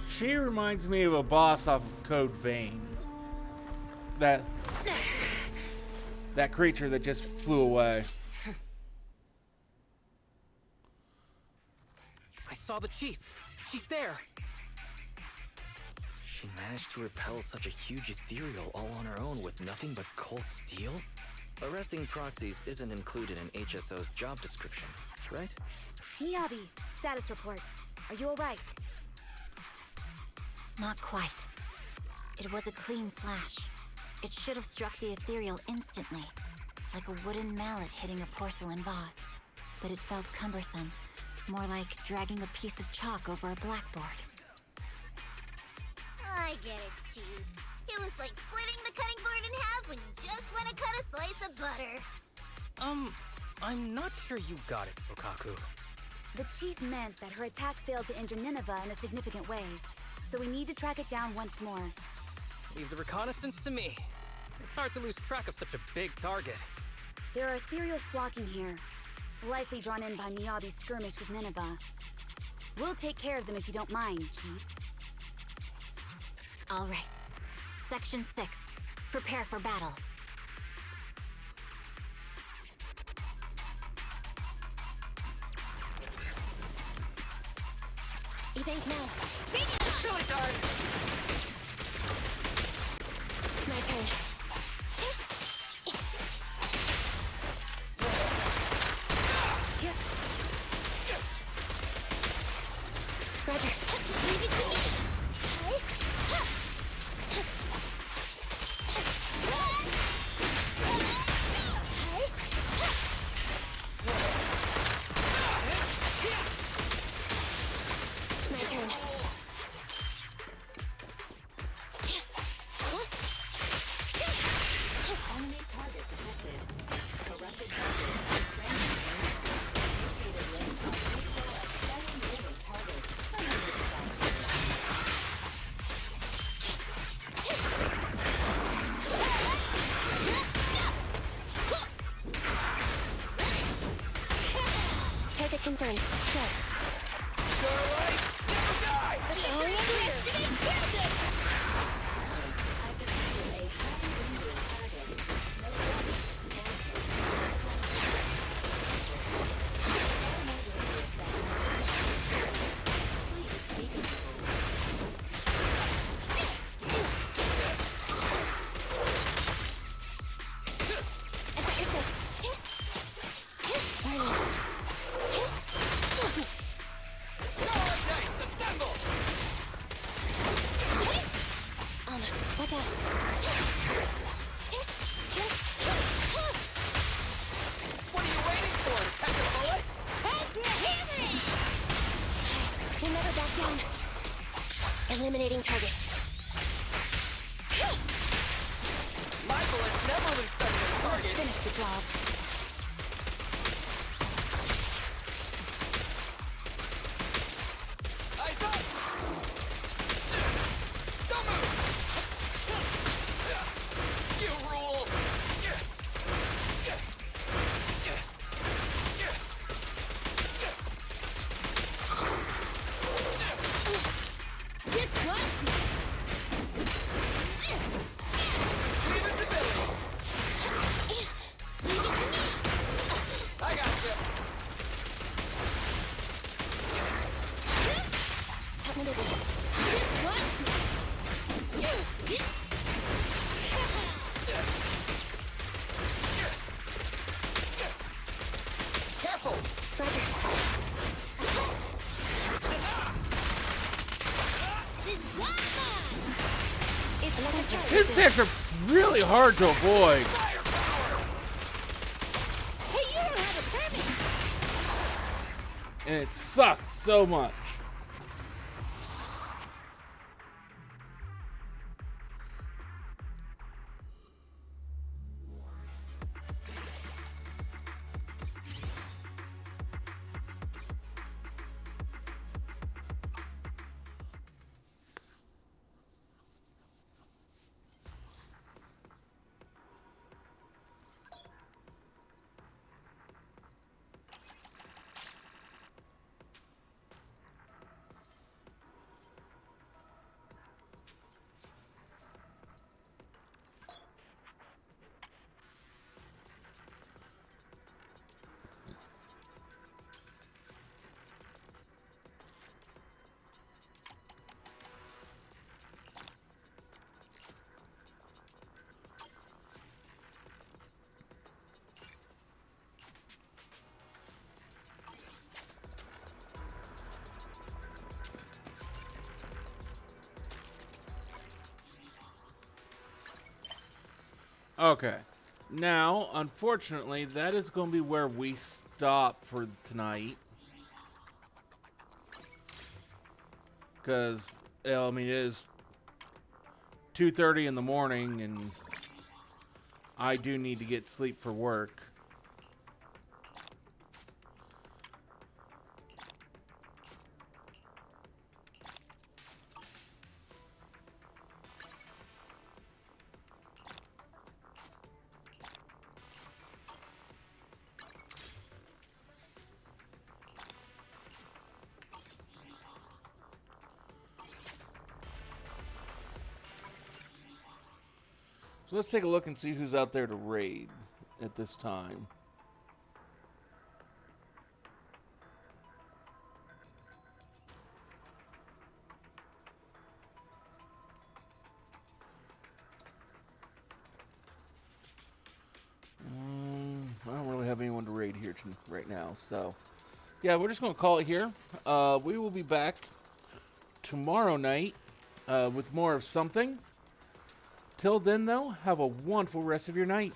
She reminds me of a boss off of Code Vein. That creature that just flew away. I saw the chief. She's there. She managed to repel such a huge ethereal all on her own with nothing but cold steel? Arresting proxies isn't included in HSO's job description, right? Miyabi, status report. Are you alright? Not quite. It was a clean slash. It should have struck the ethereal instantly, like a wooden mallet hitting a porcelain vase. But it felt cumbersome, more like dragging a piece of chalk over a blackboard. I get it, Chief. It was like splitting the cutting board in half when you just want to cut a slice of butter. I'm not sure you got it, Sokaku. The chief meant that her attack failed to injure Nineveh in a significant way, so we need to track it down once more. Leave the reconnaissance to me. It's hard to lose track of such a big target. There are ethereals flocking here, likely drawn in by Miyabi's skirmish with Nineveh. We'll take care of them if you don't mind, Chief. All right. Section 6. Prepare for battle. Evade now. Really time. My turn. Roger. Leave it to me. My turn. Enemy target detected. Corrupted target. Located links on visual and steady moving targets. Target confirmed. Go. Starlight, never die! Oh, underestimate Bandit! I've detected a highly dangerous target. No Please be careful. I've got your six. Warning. Starlight Knights, assemble! Almost. Watch out. What are you waiting for? To catch a bullet? Head to hammering! We'll never back down. Eliminating target. My bullets never lose sight of the target. Finish the job. Eyes up! Don't move! You rule! Just watch me. Leave it to Billy! Leave it to His attacks are really hard to avoid. Hey, you don't have a penny! And it sucks so much. Okay. Now, unfortunately, that is going to be where we stop for tonight. Because, I mean, it is 2:30 in the morning, and I do need to get sleep for work. So let's take a look and see who's out there to raid at this time. I don't really have anyone to raid here right now, so yeah, we're just going to call it here. We will be back tomorrow night with more of something. Till then, though, have a wonderful rest of your night.